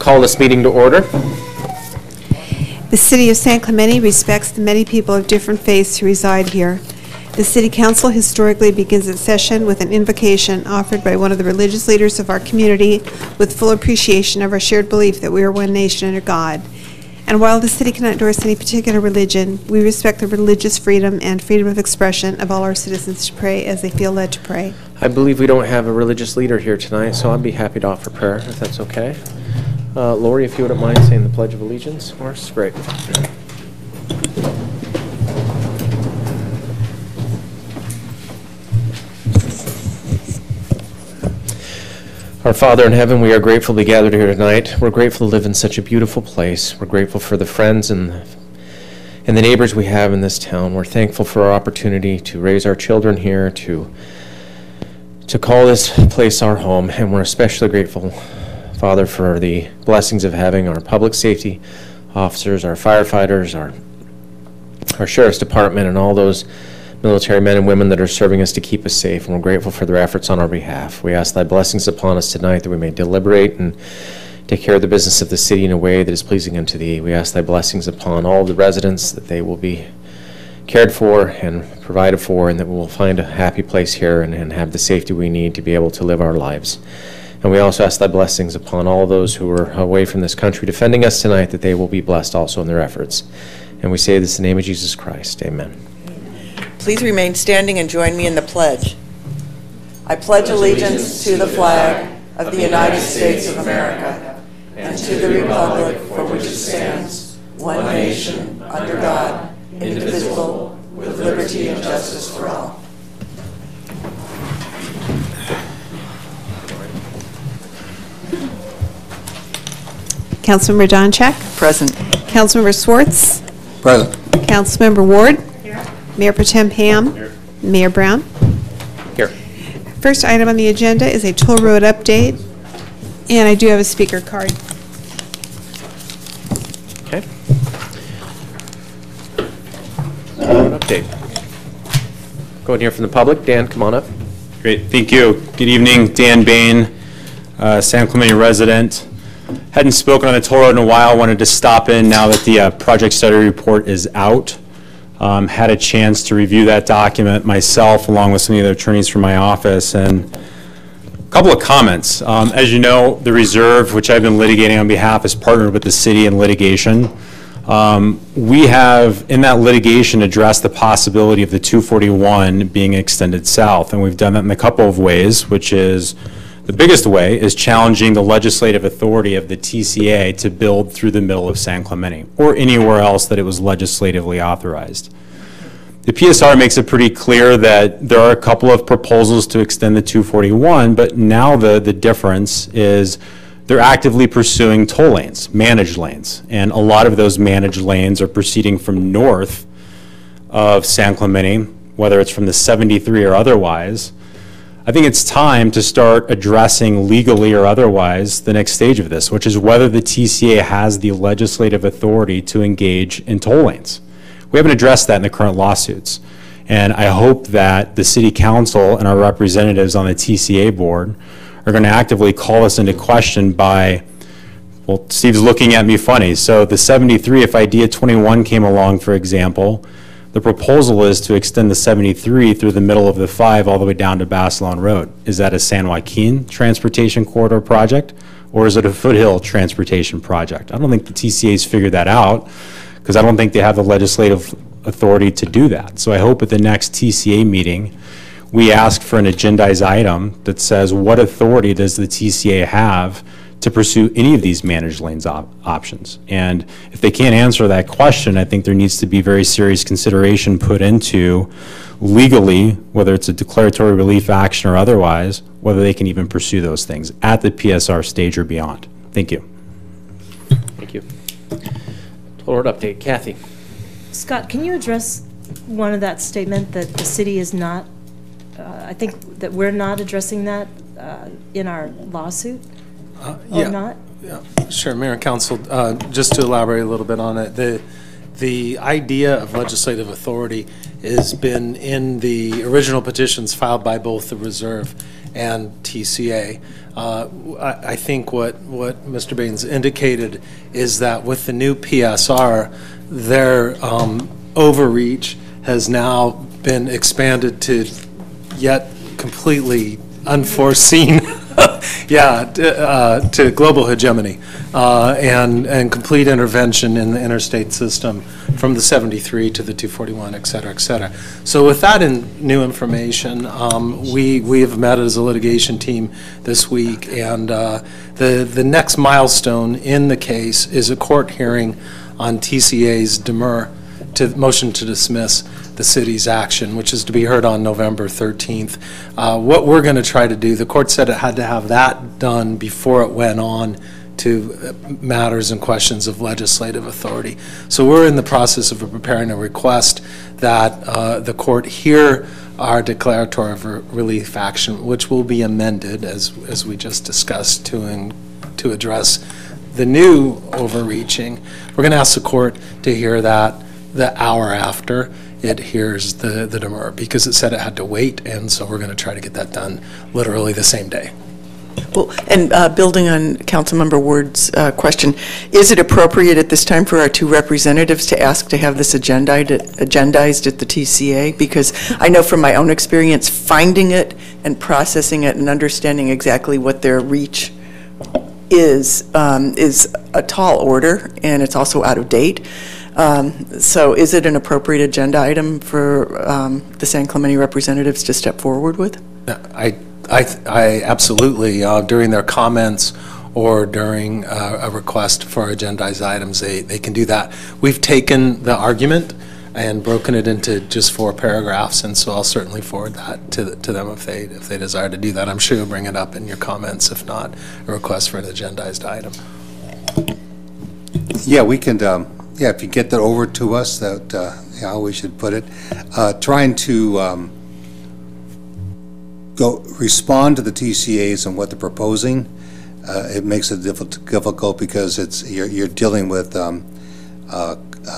Call this meeting to order. The City of San Clemente respects the many people of different faiths who reside here. The City Council historically begins its session with an invocation offered by one of the religious leaders of our community with full appreciation of our shared belief that we are one nation under God. And while the City cannot endorse any particular religion, we respect the religious freedom and freedom of expression of all our citizens to pray as they feel led to pray. I believe we don't have a religious leader here tonight, so I'd be happy to offer prayer, if that's okay. Lori, if you wouldn't mind saying the Pledge of Allegiance for us, great. Our Father in heaven, we are grateful to be gathered here tonight. We're grateful to live in such a beautiful place. We're grateful for the friends and the neighbors we have in this town. We're thankful for our opportunity to raise our children here, to call this place our home, and we're especially grateful, Father, for the blessings of having our public safety officers, our firefighters, our sheriff's department, and all those military men and women that are serving us to keep us safe, and we're grateful for their efforts on our behalf. We ask thy blessings upon us tonight that we may deliberate and take care of the business of the city in a way that is pleasing unto thee. We ask thy blessings upon all the residents, that they will be cared for and provided for, and that we will find a happy place here and have the safety we need to be able to live our lives. And we also ask thy blessings upon all those who are away from this country defending us tonight, that they will be blessed also in their efforts. And we say this in the name of Jesus Christ. Amen. Please remain standing and join me in the pledge. I pledge allegiance to the flag of the United States of America and to the republic for which it stands, one nation, under God, indivisible, with liberty and justice for all. Councilmember Donchak? Present. Councilmember Swartz? Present. Councilmember Ward? Mayor Pro Tem Ham. Here. Mayor Brown. Here. First item on the agenda is a toll road update, and I do have a speaker card. Okay. An update. Go in here from the public. Dan, come on up. Great, thank you. Good evening, Dan Bain, San Clemente resident. Hadn't spoken on the toll road in a while. Wanted to stop in now that the project study report is out. Had a chance to review that document myself along with some of the other attorneys from my office, and a couple of comments. As you know, the reserve, which I've been litigating on behalf, is partnered with the city in litigation. We have, in that litigation, addressed the possibility of the 241 being extended south, and we've done that in a couple of ways, which is, the biggest way is challenging the legislative authority of the TCA to build through the middle of San Clemente or anywhere else that it was legislatively authorized. The PSR makes it pretty clear that there are a couple of proposals to extend the 241, but now the difference is they're actively pursuing toll lanes, managed lanes, and a lot of those managed lanes are proceeding from north of San Clemente, whether it's from the 73 or otherwise. I think it's time to start addressing legally or otherwise the next stage of this, which is whether the TCA has the legislative authority to engage in toll lanes. We haven't addressed that in the current lawsuits. And I hope that the City Council and our representatives on the TCA board are going to actively call us into question by, well, Steve's looking at me funny. So the 73, if Idea 21 came along, for example, the proposal is to extend the 73 through the middle of the 5 all the way down to Basilone Road. Is that a San Joaquin transportation corridor project, or is it a foothill transportation project? I don't think the TCA's figured that out, because I don't think they have the legislative authority to do that. So I hope at the next TCA meeting, we ask for an agendized item that says, what authority does the TCA have to pursue any of these managed lanes options? And if they can't answer that question, I think there needs to be very serious consideration put into legally, whether it's a declaratory relief action or otherwise, whether they can even pursue those things at the PSR stage or beyond. Thank you. Thank you. Toll road update. Kathy. Scott, can you address one of that statement that the city is not, I think that we're not addressing that in our lawsuit? Or not? Yeah, sure, Mayor and Council, just to elaborate a little bit on it, the idea of legislative authority has been in the original petitions filed by both the Reserve and TCA. I think what Mr. Baines indicated is that with the new PSR, their overreach has now been expanded to yet completely unforeseen, to global hegemony and complete intervention in the interstate system from the 73 to the 241, et cetera, et cetera. So with that new information, we have met as a litigation team this week, and the next milestone in the case is a court hearing on TCA's demur to motion to dismiss the city's action, which is to be heard on November 13th. What we're going to try to do, the court said it had to have that done before it went on to matters and questions of legislative authority. So we're in the process of preparing a request that the court hear our declaratory relief action, which will be amended, as we just discussed, to address the new overreaching. We're going to ask the court to hear that the hour after it hears the demur, because it said it had to wait, and so we're going to try to get that done literally the same day. Well, and building on Councilmember Ward's question, is it appropriate at this time for our two representatives to ask to have this agendized at the TCA? Because I know from my own experience, finding it and processing it and understanding exactly what their reach is a tall order, and it's also out of date. So is it an appropriate agenda item for the San Clemente representatives to step forward with? I absolutely, during their comments or during a request for agendized items, they can do that. We've taken the argument and broken it into just 4 paragraphs, and so I'll certainly forward that to them if they desire to do that. I'm sure you'll bring it up in your comments, if not a request for an agendized item. Yeah, we can. Yeah, if you get that over to us, that how we should put it. Trying to respond to the TCAs and what they're proposing, it makes it difficult because you're dealing with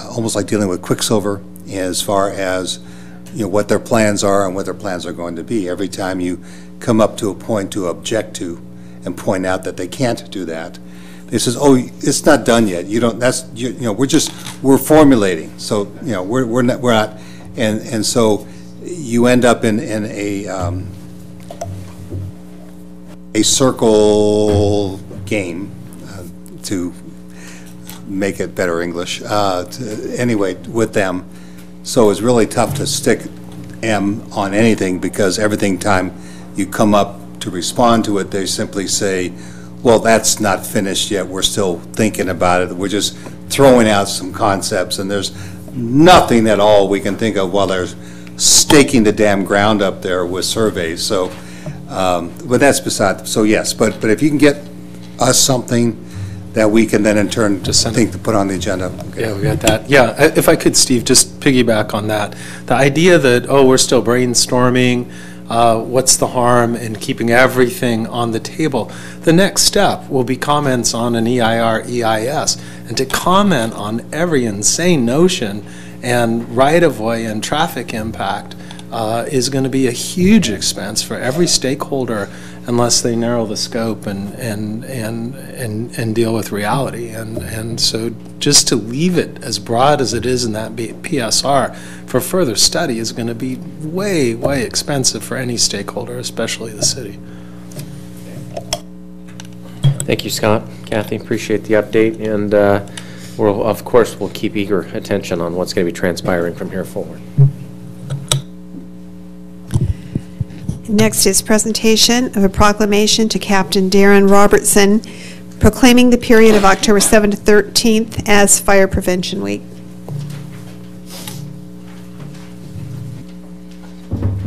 almost like dealing with Quicksilver as far as what their plans are and what their plans are going to be. Every time you come up to a point to object to and point out that they can't do that, it says, "Oh, it's not done yet. You don't. That's we're formulating. So we're not, and so you end up in a circle game, to make it better English. Anyway, with them, so it's really tough to stick M on anything, because every time you come up to respond to it, they simply say, well, that's not finished yet. We're still thinking about it. We're just throwing out some concepts, and there's nothing at all we can think of while they're staking the damn ground up there with surveys. So, but that's beside. So yes, but if you can get us something that we can then in turn just think to put on the agenda. Okay. Yeah, we got that. Yeah, if I could, Steve, just piggyback on that. The idea that, oh, we're still brainstorming, what's the harm in keeping everything on the table? The next step will be comments on an EIR, EIS, and to comment on every insane notion and right-of-way and traffic impact is going to be a huge expense for every stakeholder unless they narrow the scope and deal with reality. And so just to leave it as broad as it is in that PSR for further study is going to be way, way expensive for any stakeholder, especially the city. Thank you, Scott. Kathy, appreciate the update, and of course, we'll keep eager attention on what's going to be transpiring from here forward. Next is presentation of a proclamation to Captain Darren Robertson proclaiming the period of October 7th to 13th as Fire Prevention Week.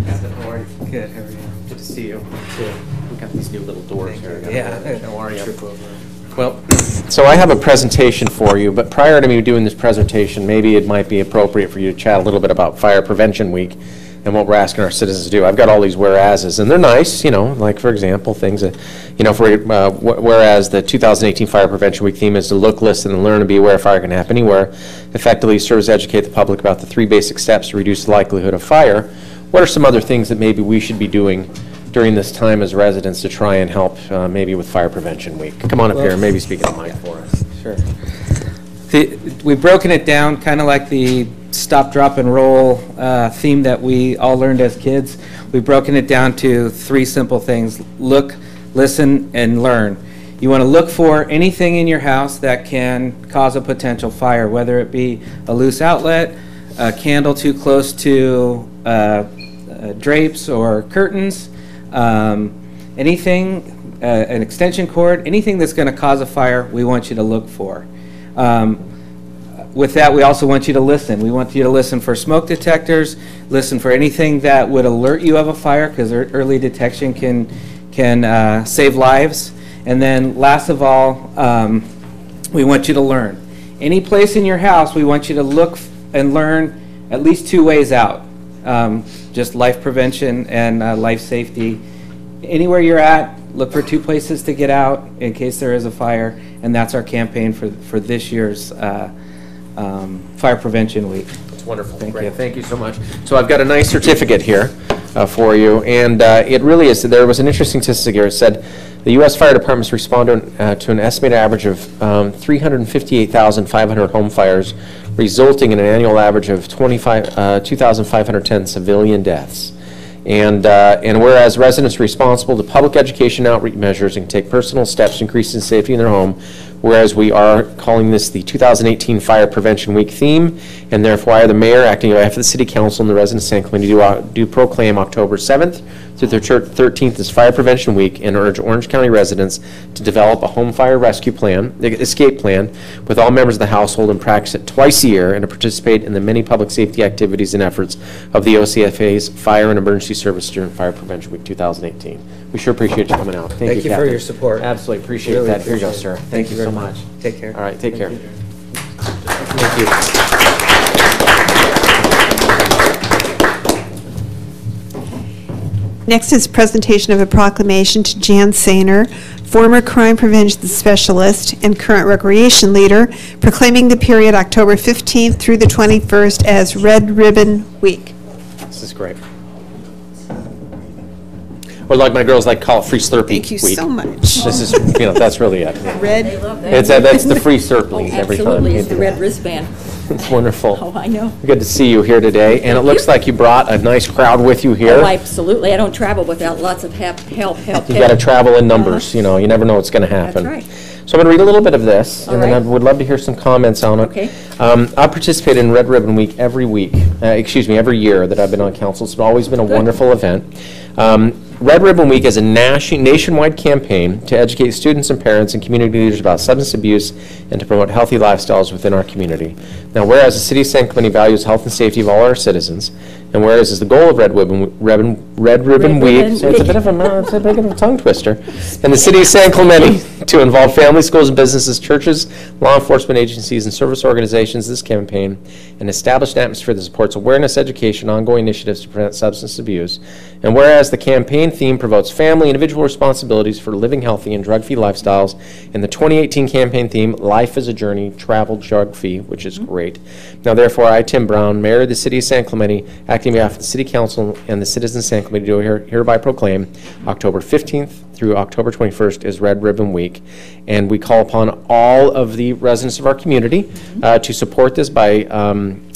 How are you? Good, how are you? Good to see you. We've got these new little doors here. Yeah, how are you? Well, so I have a presentation for you, but prior to me doing this presentation, maybe it might be appropriate for you to chat a little bit about Fire Prevention Week and what we're asking our citizens to do. I've got all these whereases, and they're nice, like, for example, things that, whereas the 2018 Fire Prevention Week theme is to look, listen, and learn to be aware fire can happen anywhere, effectively serves to educate the public about the 3 basic steps to reduce the likelihood of fire. What are some other things that maybe we should be doing during this time as residents to try and help maybe with Fire Prevention Week. Come on up here and maybe speak in the mic for us. Sure. We've broken it down kind of like the stop, drop, and roll theme that we all learned as kids. We've broken it down to 3 simple things: look, listen, and learn. You want to look for anything in your house that can cause a potential fire, whether it be a loose outlet, a candle too close to drapes or curtains, anything, an extension cord, anything that's going to cause a fire, we want you to look for. With that, we also want you to listen. We want you to listen for smoke detectors, listen for anything that would alert you of a fire, because early detection can save lives. And then last of all, we want you to learn. Any place in your house, we want you to look and learn at least 2 ways out. Just life prevention and life safety. Anywhere you're at, look for 2 places to get out in case there is a fire, and that's our campaign for this year's Fire Prevention Week. That's wonderful. Thank you. Thank you so much. So I've got a nice certificate here for you, and it really is. There was an interesting statistic here. It said the U.S. Fire Departments respond to an estimated average of 358,500 home fires, resulting in an annual average of 2,510 civilian deaths. And whereas residents are responsible to public education outreach measures and take personal steps to increase the safety in their home, whereas we are calling this the 2018 Fire Prevention Week theme, and therefore I, the mayor, acting on behalf of the City Council and the Residents' Stand Committee, do proclaim October 7th through the 13th as Fire Prevention Week, and urge Orange County residents to develop a home fire rescue plan, escape plan, with all members of the household, and practice it twice a year, and to participate in the many public safety activities and efforts of the OCFA's Fire and Emergency Service during Fire Prevention Week 2018. We sure appreciate you coming out. Thank you, for your support. Absolutely appreciate Really that. Here you go, appreciate sir. it. Thank you so very much. Take care. All right, take care. you. Thank you. Next is presentation of a proclamation to Jan Sainer, former crime prevention specialist and current recreation leader, proclaiming the period October 15th through the 21st as Red Ribbon Week. This is great. Or like my girls like to call it Free Slurpee Thank you Week. so much. This is, that's really it. Red. That's the free Slurpee every time. Absolutely, it's the red wristband. It's wonderful. Oh, I know. Good to see you here today. And it looks like you brought a nice crowd with you here. Oh, absolutely. I don't travel without lots of help. You got to travel in numbers. You know, you never know what's going to happen. That's right. So I'm going to read a little bit of this, All and then right. I would love to hear some comments on it. Okay. I participate in Red Ribbon Week every year that I've been on council. It's always been a wonderful event. Red Ribbon Week is a nationwide campaign to educate students and parents and community leaders about substance abuse and to promote healthy lifestyles within our community. Now, whereas the City of San Clemente values health and safety of all our citizens, and whereas is the goal of Red Ribbon Week, so it's a bit of a tongue twister, and the City of San Clemente to involve families, schools, and businesses, churches, law enforcement agencies, and service organizations in this campaign, and establish an atmosphere that supports awareness, education, ongoing initiatives to prevent substance abuse. And whereas the campaign theme promotes family, individual responsibilities for living healthy and drug-free lifestyles, and the 2018 campaign theme, Life is a Journey, Travel Drug-Free, which is great. Now, therefore, I, Tim Brown, Mayor of the City of San Clemente, acting on behalf of the City Council and the citizens of San Clemente, do hereby proclaim October 15th through October 21st is Red Ribbon Week. And we call upon all of the residents of our community to support this by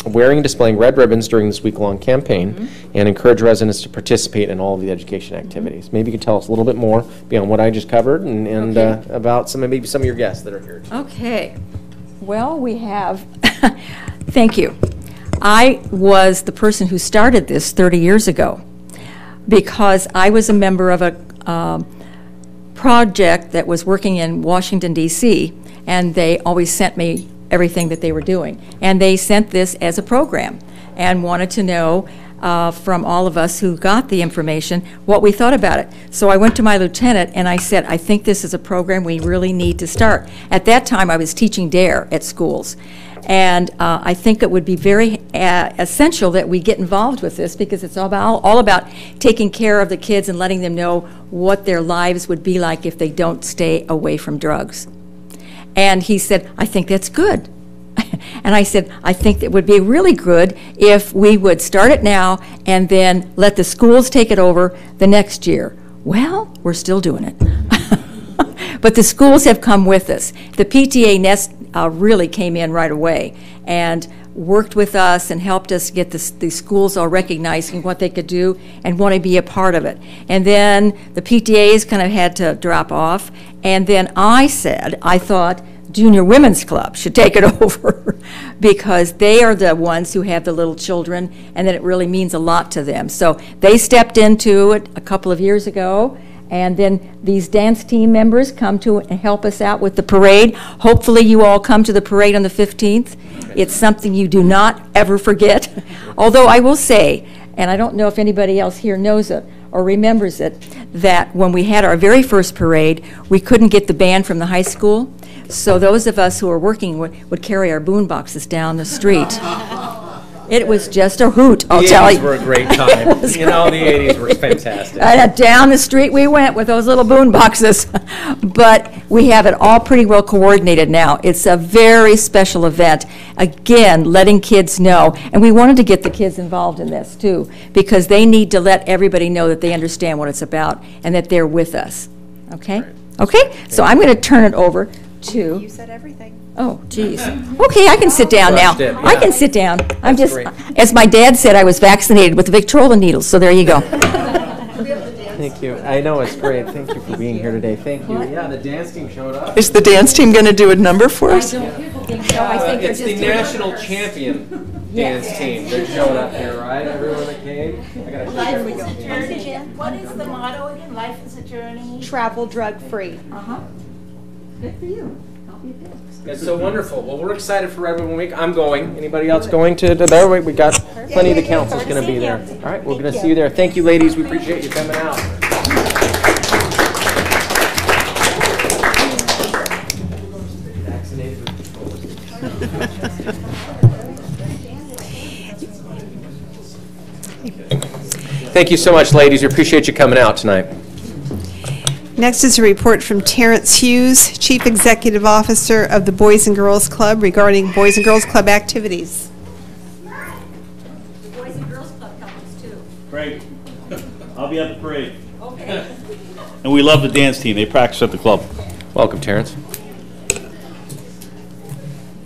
wearing and displaying red ribbons during this week-long campaign, and encourage residents to participate in all of the education activities. Maybe you could tell us a little bit more beyond what I just covered, and about maybe some of your guests that are here. Okay. Well, we have, thank you. I was the person who started this 30 years ago because I was a member of a project that was working in Washington, D.C., and they always sent me everything that they were doing. And they sent this as a program and wanted to know from all of us who got the information what we thought about it. So I went to my lieutenant and I said, I think this is a program we really need to start. At that time, I was teaching DARE at schools. And I think it would be very essential that we get involved with this, because it's all about taking care of the kids and letting them know what their lives would be like if they don't stay away from drugs. And he said, I think that's good. And I said, I think it would be really good if we would start it now and then let the schools take it over the next year. Well, we're still doing it. But the schools have come with us. The PTA Nest really came in right away and worked with us and helped us get the schools all recognizing what they could do and want to be a part of it. And then the PTAs kind of had to drop off. And then I thought Junior Women's Club should take it over because they are the ones who have the little children and that it really means a lot to them. So they stepped into it a couple of years ago. And then these dance team members come to and help us out with the parade. Hopefully you all come to the parade on the 15th. It's something you do not ever forget. Although I will say, and I don't know if anybody else here knows it or remembers it, that when we had our very first parade, we couldn't get the band from the high school. So those of us who were working would carry our boom boxes down the street. It was just a hoot, I'll tell you. The 80s were a great time. You know, the 80s were fantastic. And down the street we went with those little boom boxes. But we have it all pretty well coordinated now. It's a very special event. Again, letting kids know. And we wanted to get the kids involved in this, too, because they need to let everybody know that they understand what it's about and that they're with us. Okay? Okay? So I'm going to turn it over to... You said everything. Oh, geez. Okay, I can sit down now. Crushed it, yeah. I can sit down. I'm just, great. as my dad said, I was vaccinated with the Victrola needles, so there you go. Thank you. I know, it's great. Thank you for being here today. Thank you. Yeah, the dance team showed up. Is the dance team going to do a number for us? It's the national champion dance team that showed up here, right? Everyone that came. I gotta Life is a journey. What is the motto again? Life is a journey. Travel drug-free. Good for you. It's so wonderful. Well, we're excited for Red Ribbon Week. I'm going. Anybody else going to there? We got plenty of the council's going to be there. All right, we're going to see you there. Thank you, ladies. We appreciate you coming out. Thank you so much, ladies. We appreciate you coming out tonight. Next is a report from Terrence Hughes, Chief Executive Officer of the Boys and Girls Club regarding Boys and Girls Club activities. The Boys and Girls Club comes too. Great. I'll be at the parade. Okay. And we love the dance team. They practice at the club. Welcome, Terrence.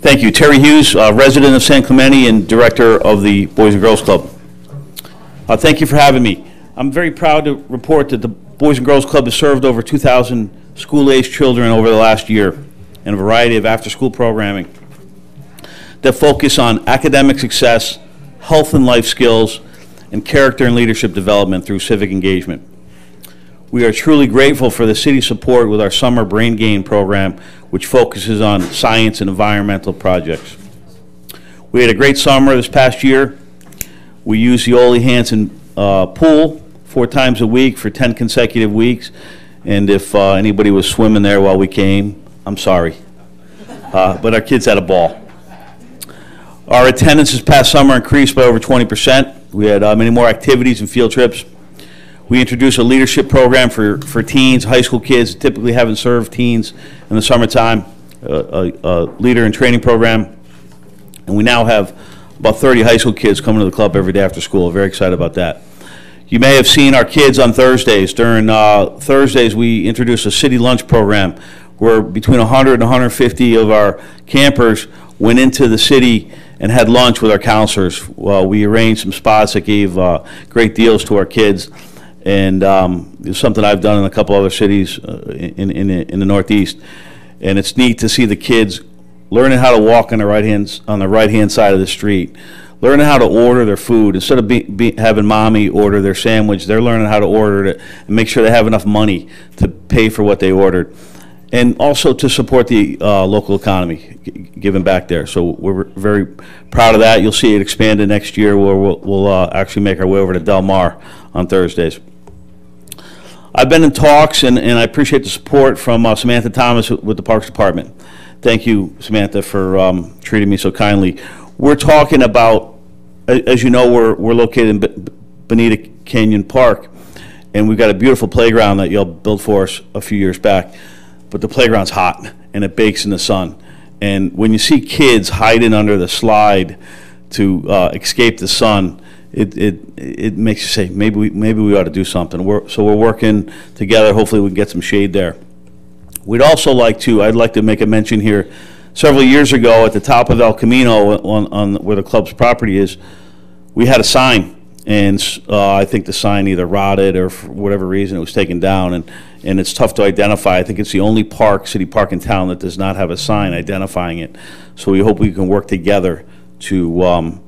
Thank you. Terry Hughes, resident of San Clemente and director of the Boys and Girls Club. Thank you for having me. I'm very proud to report that the Boys and Girls Club has served over 2,000 school-aged children over the last year in a variety of after-school programming that focus on academic success, health and life skills, and character and leadership development through civic engagement. We are truly grateful for the city's support with our summer Brain Gain program, which focuses on science and environmental projects. We had a great summer this past year. We used the Ole Hansen pool 4 times a week for 10 consecutive weeks, and if anybody was swimming there while we came, I'm sorry. But our kids had a ball. Our attendance this past summer increased by over 20%. We had many more activities and field trips. We introduced a leadership program for teens, high school kids, typically haven't served teens in the summertime, a leader and training program. And we now have about 30 high school kids coming to the club every day after school. Very excited about that. You may have seen our kids on Thursdays. During Thursdays, we introduced a city lunch program where between 100 and 150 of our campers went into the city and had lunch with our counselors. Well, we arranged some spots that gave great deals to our kids, and it's something I've done in a couple other cities in the Northeast. And it's neat to see the kids learning how to walk on the right-hand side of the street, learning how to order their food. Instead of having mommy order their sandwich, they're learning how to order it and make sure they have enough money to pay for what they ordered. And also to support the local economy, giving back there. So we're very proud of that. You'll see it expanded next year where we'll actually make our way over to Del Mar on Thursdays. I've been in talks, and I appreciate the support from Samantha Thomas with the Parks Department. Thank you, Samantha, for treating me so kindly. We're talking about, as you know, we're located in Bonita Canyon Park, and we've got a beautiful playground that y'all built for us a few years back. But the playground's hot, and it bakes in the sun. And when you see kids hiding under the slide to escape the sun, it makes you say, maybe we ought to do something. So we're working together. Hopefully we can get some shade there. I'd like to make a mention here. Several years ago, at the top of El Camino, on where the club's property is, we had a sign, and I think the sign either rotted or for whatever reason it was taken down, and it's tough to identify. I think it's the only city park in town that does not have a sign identifying it. So we hope we can work together to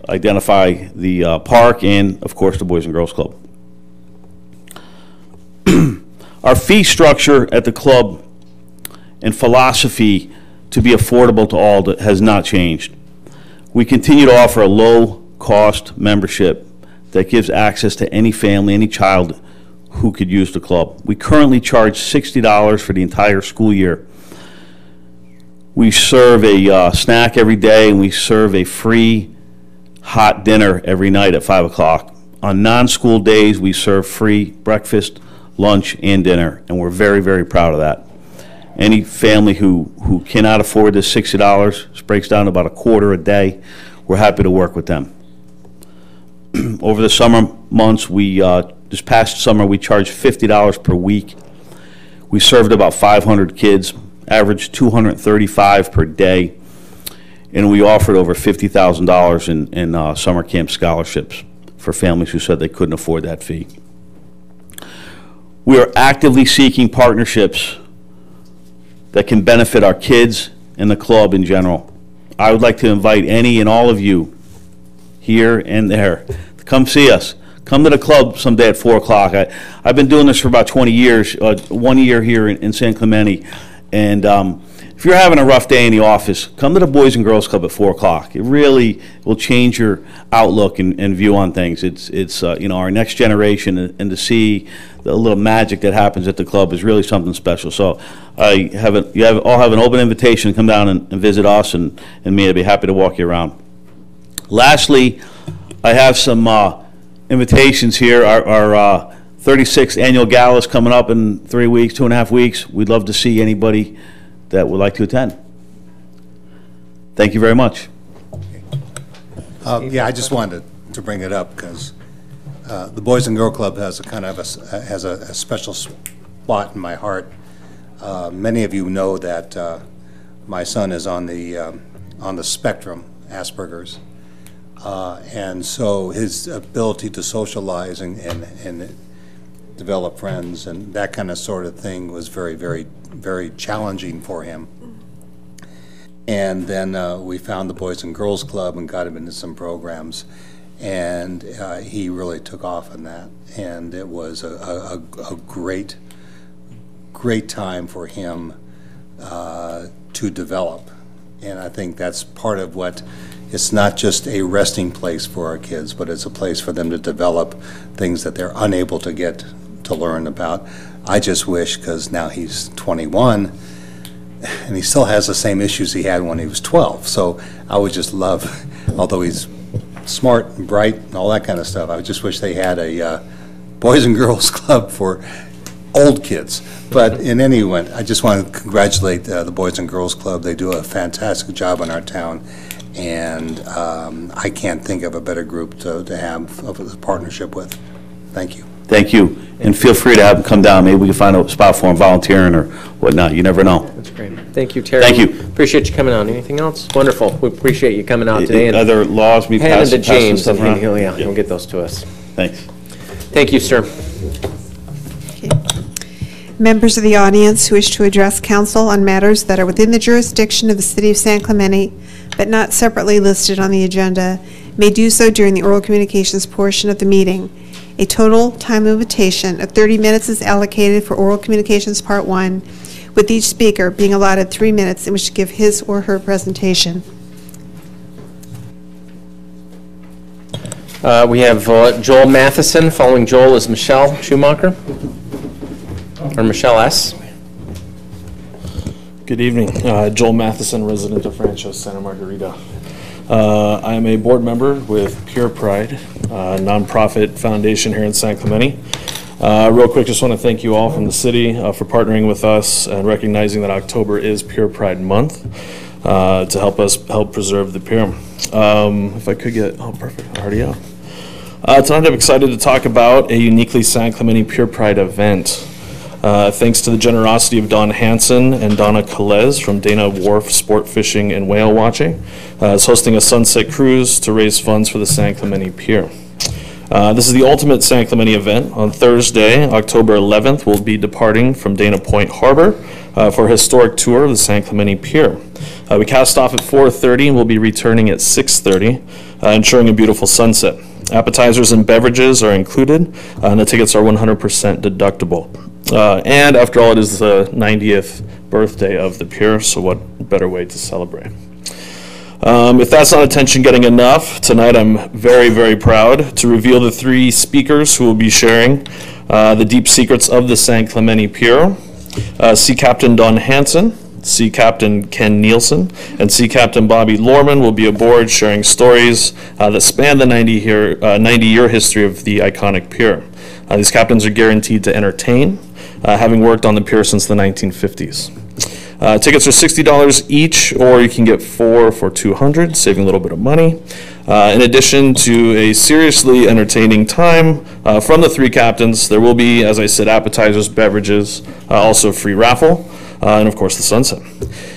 identify the park and, of course, the Boys and Girls Club. Our fee structure at the club and philosophy to be affordable to all has not changed. We continue to offer a low-cost membership that gives access to any family, any child who could use the club. We currently charge $60 for the entire school year. We serve a snack every day, and we serve a free hot dinner every night at 5 o'clock. On non-school days, we serve free breakfast, lunch, and dinner, and we're very, very proud of that. Any family who cannot afford this $60, this breaks down to about a quarter a day, we're happy to work with them. Over the summer months, this past summer, we charged $50 per week. We served about 500 kids, averaged $235 per day, and we offered over $50,000 in summer camp scholarships for families who said they couldn't afford that fee. We are actively seeking partnerships that can benefit our kids and the club in general. I would like to invite any and all of you here and there to come see us. Come to the club someday at 4 o'clock. I've been doing this for about 20 years, 1 year here in San Clemente, and if you're having a rough day in the office, come to the Boys and Girls Club at 4 o'clock. It really will change your outlook and view on things. It's our next generation, and to see the little magic that happens at the club is really something special. So you all have an open invitation to come down and visit us, and me. I'd be happy to walk you around. Lastly, I have some invitations here. Our 36th annual gala is coming up in 3 weeks, 2.5 weeks. We'd love to see anybody that would like to attend. Thank you very much. Yeah, I just wanted to bring it up because the Boys and Girl Club has a special spot in my heart. Many of you know that my son is on the spectrum, Asperger's, and so his ability to socialize and develop friends and that kind of sort of thing was very, very, very challenging for him. And then we found the Boys and Girls Club and got him into some programs, and he really took off in that. And it was a great time for him to develop. And I think that's part of what, it's not just a resting place for our kids, but it's a place for them to develop things that they're unable to get to learn about. I just wish, because now he's 21, and he still has the same issues he had when he was 12. So I would just love, although he's smart and bright and all that kind of stuff, I just wish they had a Boys and Girls Club for old kids. But in any event, I just want to congratulate the Boys and Girls Club. They do a fantastic job in our town, and I can't think of a better group to have a partnership with. Thank you. Thank you. And feel free to have them come down. Maybe we can find a spot for them volunteering or whatnot. You never know. That's great. Thank you, Terry. Thank you. Appreciate you coming on. Anything else? Wonderful. We appreciate you coming out today. And other laws we hand passed? them to James, and around? he'll get those to us. Thanks. Thank you, sir. Okay. Members of the audience who wish to address council on matters that are within the jurisdiction of the City of San Clemente, but not separately listed on the agenda, may do so during the oral communications portion of the meeting. A total time limitation of 30 minutes is allocated for oral communications part 1, with each speaker being allotted 3 minutes in which to give his or her presentation. We have Joel Matheson. Following Joel is Michelle Schumacher, or Michelle S. Good evening. Joel Matheson, resident of Rancho Santa Margarita. I am a board member with Pure Pride, a nonprofit foundation here in San Clemente. Real quick, just want to thank you all from the city for partnering with us and recognizing that October is Pure Pride Month. to help preserve the pier. If I could get, oh, perfect, already out. Tonight I'm excited to talk about a uniquely San Clemente Pure Pride event. Thanks to the generosity of Don Hansen and Donna Calez from Dana Wharf Sport Fishing and Whale Watching, is hosting a sunset cruise to raise funds for the San Clemente Pier. This is the ultimate San Clemente event. On Thursday, October 11th, we'll be departing from Dana Point Harbor for a historic tour of the San Clemente Pier. We cast off at 4:30 and we'll be returning at 6:30, ensuring a beautiful sunset. Appetizers and beverages are included, and the tickets are 100% deductible. And after all, it is the 90th birthday of the pier, so what better way to celebrate? If that's not attention getting enough, tonight I'm very, very proud to reveal the 3 speakers who will be sharing the deep secrets of the San Clemente Pier. Sea Captain Don Hansen, Sea Captain Ken Nielsen, and Sea Captain Bobby Lorman will be aboard sharing stories that span the 90-year history of the iconic pier. These captains are guaranteed to entertain, having worked on the pier since the 1950s. Tickets are $60 each, or you can get 4 for $200, saving a little bit of money. In addition to a seriously entertaining time from the 3 captains, there will be, as I said, appetizers, beverages, also a free raffle, and of course the sunset.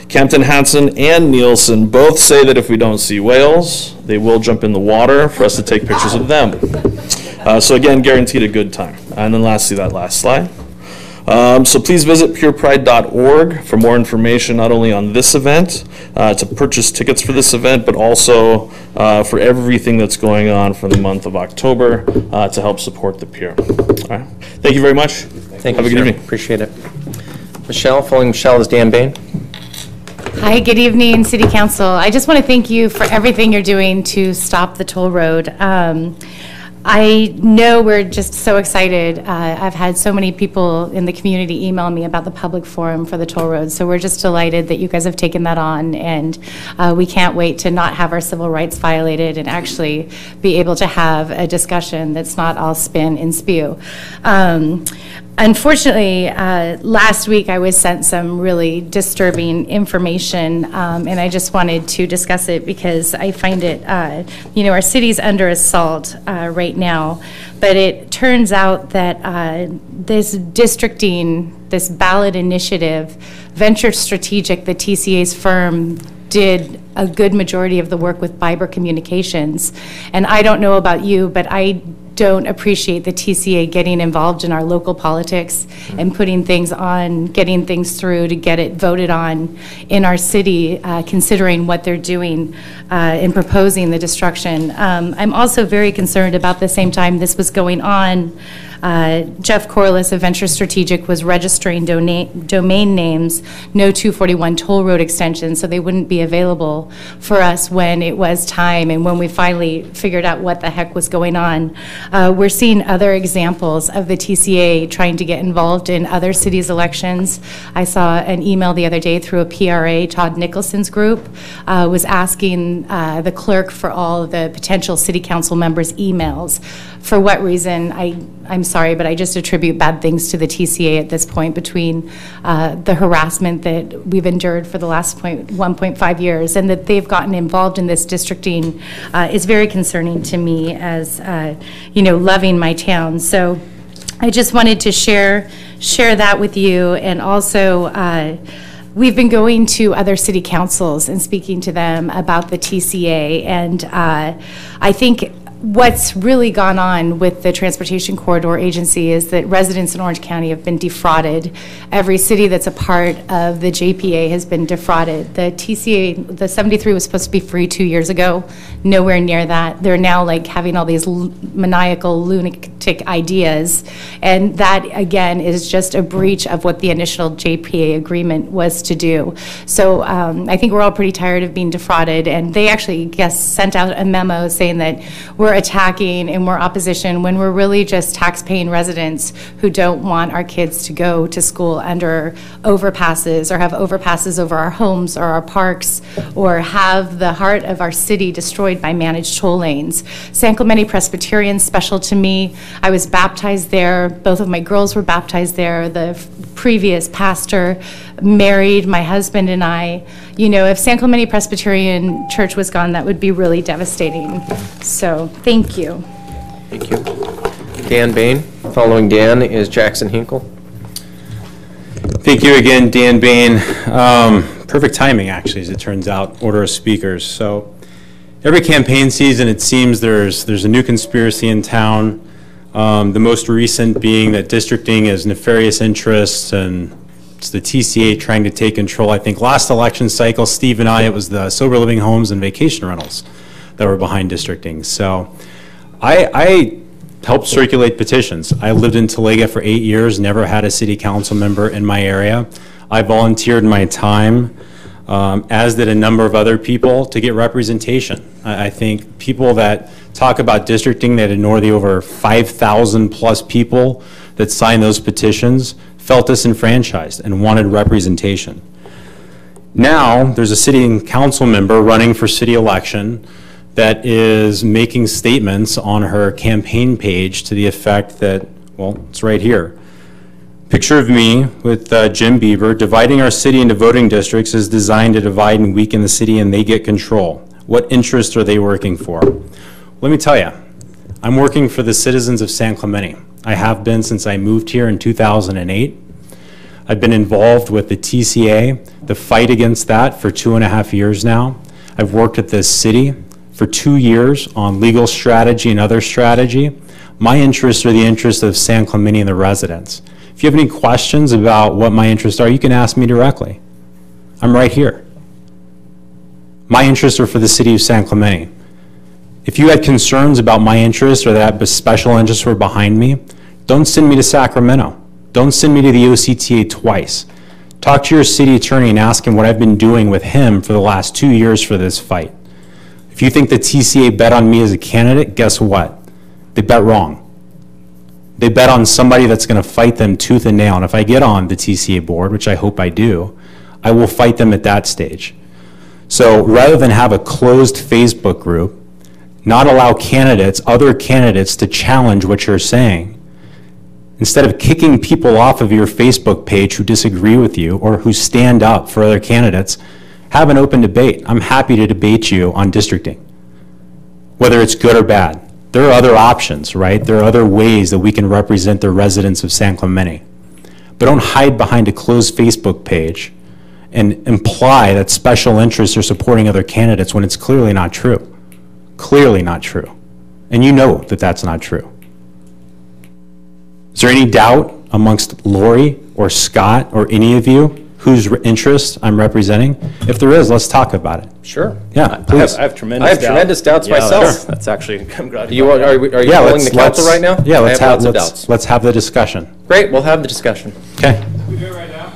Captain Hansen and Nielsen both say that if we don't see whales, they will jump in the water for us to take pictures of them. So again, guaranteed a good time. And then lastly, that last slide. So please visit purepride.org for more information, not only on this event, to purchase tickets for this event, but also for everything that's going on for the month of October to help support the pier. All right. Thank you very much. Thank you, Have a good sir. evening. Appreciate it. Michelle, following Michelle is Dan Bain. Hi, good evening, City Council. I just want to thank you for everything you're doing to stop the toll road. I know we're just so excited. I've had so many people in the community email me about the public forum for the toll road, so we're just delighted that you guys have taken that on, and we can't wait to not have our civil rights violated and actually be able to have a discussion that's not all spin and spew. Unfortunately, last week I was sent some really disturbing information, and I just wanted to discuss it because I find it, you know, our city's under assault right now, but it turns out that this districting, this ballot initiative, Venture Strategic, the TCA's firm, did a good majority of the work with Biber Communications. And I don't know about you, but I don't appreciate the TCA getting involved in our local politics and putting things on, getting things through to get it voted on in our city, considering what they're doing in proposing the destruction. I'm also very concerned about the same time this was going on. Jeff Corliss of Venture Strategic was registering domain names, no 241 toll road extensions, so they wouldn't be available for us when it was time and when we finally figured out what the heck was going on. We're seeing other examples of the TCA trying to get involved in other cities' elections. I saw an email the other day through a PRA, Todd Nicholson's group, was asking the clerk for all the potential city council members' emails. For what reason, I'm sorry, but I just attribute bad things to the TCA at this point between the harassment that we've endured for the last 1.5 years, and that they've gotten involved in this districting is very concerning to me as, you know, loving my town. So I just wanted to share that with you, and also we've been going to other city councils and speaking to them about the TCA, and I think what's really gone on with the Transportation Corridor Agency is that residents in Orange County have been defrauded. Every city that's a part of the JPA has been defrauded. The TCA, the 73 was supposed to be free 2 years ago, nowhere near that. They're now like having all these maniacal, lunatic ideas, and that again is just a breach of what the initial JPA agreement was to do. So I think we're all pretty tired of being defrauded, and they actually, sent out a memo saying that we're attacking and we're opposition when we're really just tax-paying residents who don't want our kids to go to school under overpasses or have overpasses over our homes or our parks or have the heart of our city destroyed by managed toll lanes. San Clemente Presbyterian, special to me. I was baptized there. Both of my girls were baptized there. The previous pastor married my husband and I. if San Clemente Presbyterian Church was gone, that would be really devastating. So, thank you. Thank you. Dan Bain. Following Dan is Jackson Hinkle. Thank you again, Dan Bain. Perfect timing, actually, as it turns out, order of speakers. So every campaign season, it seems there's a new conspiracy in town. The most recent being that districting is nefarious interests, and it's the TCA trying to take control. I think last election cycle, Steve and I, it was the sober living homes and vacation rentals that were behind districting. So I helped circulate petitions. I lived in Talega for 8 years, never had a city council member in my area. I volunteered my time, as did a number of other people, to get representation. I think people that talk about districting that ignore the over 5,000 plus people that signed those petitions felt disenfranchised and wanted representation. Now, there's a city and council member running for city election that is making statements on her campaign page to the effect that, well, it's right here. Picture of me with Jim Bieber. Dividing our city into voting districts is designed to divide and weaken the city, and they get control. What interests are they working for? Let me tell you, I'm working for the citizens of San Clemente. I have been since I moved here in 2008. I've been involved with the TCA, the fight against that, for 2.5 years now. I've worked at this city for 2 years on legal strategy and other strategy. My interests are the interests of San Clemente and the residents. If you have any questions about what my interests are, you can ask me directly. I'm right here. My interests are for the city of San Clemente. If you had concerns about my interests or that special interests were behind me, don't send me to Sacramento. Don't send me to the OCTA twice. Talk to your city attorney and ask him what I've been doing with him for the last 2 years for this fight. If you think the TCA bet on me as a candidate, guess what? They bet wrong. They bet on somebody that's going to fight them tooth and nail. And if I get on the TCA board, which I hope I do, I will fight them at that stage. So rather than have a closed Facebook group, not allow candidates, other candidates, to challenge what you're saying, instead of kicking people off of your Facebook page who disagree with you or who stand up for other candidates, have an open debate. I'm happy to debate you on districting, whether it's good or bad. There are other options, right? There are other ways that we can represent the residents of San Clemente. But don't hide behind a closed Facebook page and imply that special interests are supporting other candidates when it's clearly not true. Clearly not true. And you know that that's not true. Is there any doubt amongst Lori or Scott or any of you whose interests I'm representing? If there is, let's talk about it. Sure. Yeah, please. I have tremendous doubts myself. Sure. That's actually, I'm glad are you polling the council right now? Yeah, let's have the discussion. Great, we'll have the discussion. Okay. We do it right now?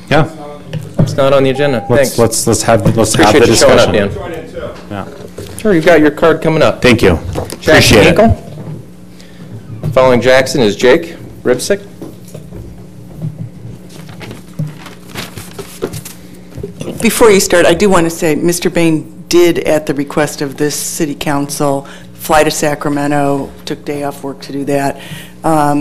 Yeah. It's not on the agenda. Thanks. Let's have the Appreciate you showing up, discussion. Dan. Join in too. Yeah. Sure, you've got your card coming up. Thank you. Jackson Appreciate it. Hinkle. Following Jackson is Jake Ribsick. Before you start, I do want to say Mr. Bain did, at the request of this city council, fly to Sacramento, took day off work to do that.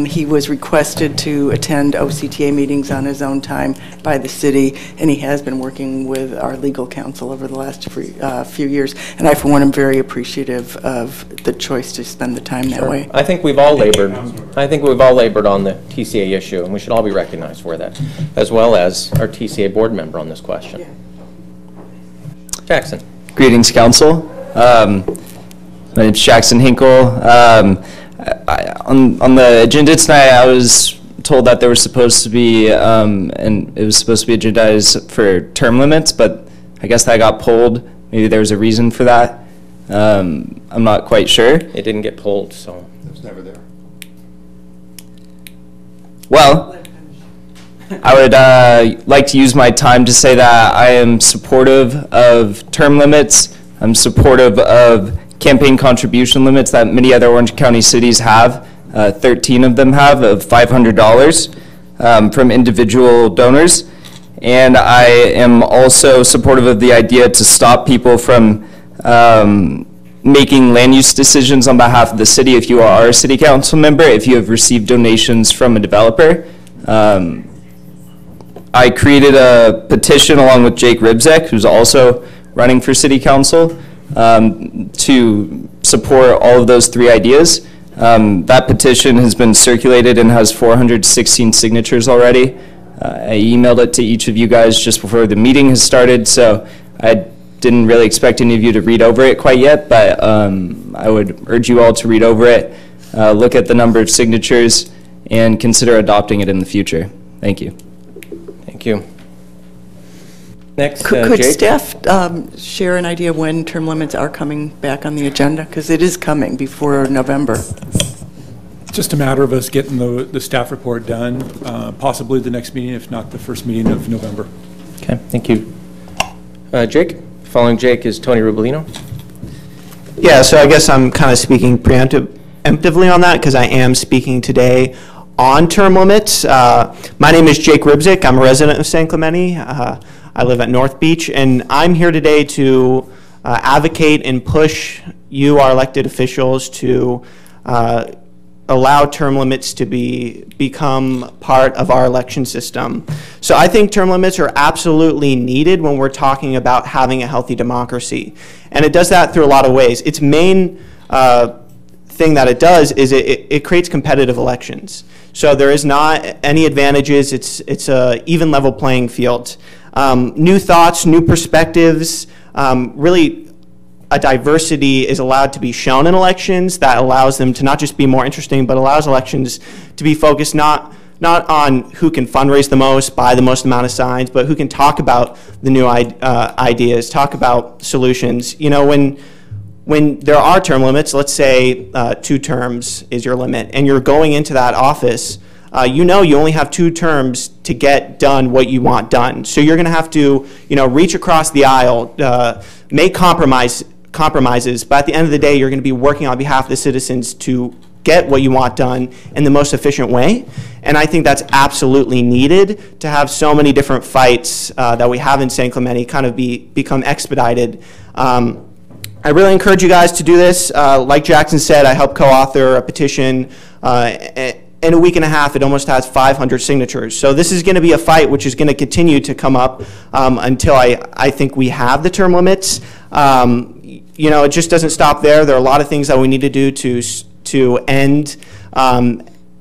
He was requested to attend OCTA meetings on his own time by the city, and he has been working with our legal counsel over the last few years. And I, for one, am very appreciative of the choice to spend the time that way. I think we've all labored. I think we've all labored on the TCA issue, and we should all be recognized for that, as well as our TCA board member on this question. Yeah. Jackson. Greetings, Council. My name's Jackson Hinkle. On the agenda tonight, I was told that there was supposed to be, and it was supposed to be agendized for term limits, but I guess that got pulled. Maybe there was a reason for that. I'm not quite sure. It didn't get pulled, so. It was never there. Well, I would like to use my time to say that I am supportive of term limits. I'm supportive of campaign contribution limits that many other Orange County cities have. 13 of them have, of $500 from individual donors. And I am also supportive of the idea to stop people from making land use decisions on behalf of the city. If you are a city council member, if you have received donations from a developer, I created a petition along with Jake Rybzek, who's also running for city council, to support all of those 3 ideas. That petition has been circulated and has 416 signatures already. I emailed it to each of you guys just before the meeting has started, so I didn't really expect any of you to read over it quite yet, but I would urge you all to read over it, look at the number of signatures, and consider adopting it in the future. Thank you. Thank you. Next, Could Jake? staff share an idea when term limits are coming back on the agenda? Because it is coming before November. Just a matter of us getting the staff report done, possibly the next meeting, if not the first meeting of November. Okay, thank you. Jake? Following Jake is Tony Rubolino. Yeah, so I guess I'm kind of speaking preemptively on that because I am speaking today on term limits. My name is Jake Rybzek. I'm a resident of San Clemente. I live at North Beach, and I'm here today to advocate and push you, our elected officials, to allow term limits to become part of our election system. So I think term limits are absolutely needed when we're talking about having a healthy democracy. And it does that through a lot of ways. Its main thing that it does is it creates competitive elections. So there is not any advantages. It's a even level playing field. New thoughts, new perspectives, really a diversity is allowed to be shown in elections that allows them to not just be more interesting, but allows elections to be focused not on who can fundraise the most, buy the most amount of signs, but who can talk about the new ideas, talk about solutions. You know, when there are term limits, let's say 2 terms is your limit, and you're going into that office, you know you only have 2 terms to get done what you want done. So you're going to have to, reach across the aisle, make compromises, but at the end of the day, you're going to be working on behalf of the citizens to get what you want done in the most efficient way. And I think that's absolutely needed to have so many different fights that we have in San Clemente kind of become expedited. I really encourage you guys to do this. Like Jackson said, I helped co-author a petition. In a week and a half, it almost has 500 signatures. So this is going to be a fight which is going to continue to come up until I think we have the term limits. It just doesn't stop there. There are a lot of things that we need to do to end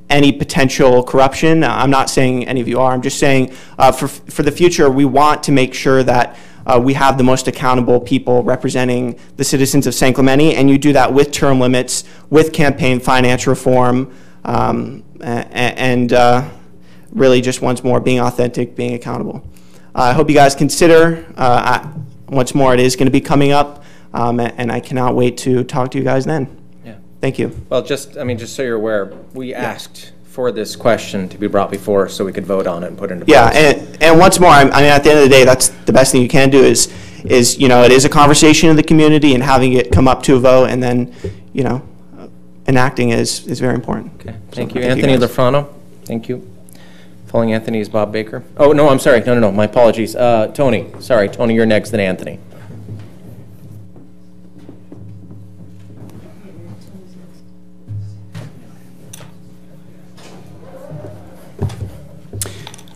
any potential corruption. I'm not saying any of you are. I'm just saying for the future, we want to make sure that we have the most accountable people representing the citizens of San Clemente, and you do that with term limits, with campaign finance reform, and really just once more being authentic, being accountable. I hope you guys consider, once more, it is going to be coming up, and I cannot wait to talk to you guys then. Yeah. Thank you. Well, just so you're aware, we asked for this question to be brought before so we could vote on it and put it into place. Yeah, and once more, I mean, at the end of the day, that's the best thing you can do is it is a conversation in the community, and having it come up to a vote and then, enacting is very important. Okay, thank you. Anthony Lafrano, thank you. Following Anthony is Bob Baker. Oh, no, I'm sorry. No, my apologies. Tony, sorry. Tony, you're next, then Anthony.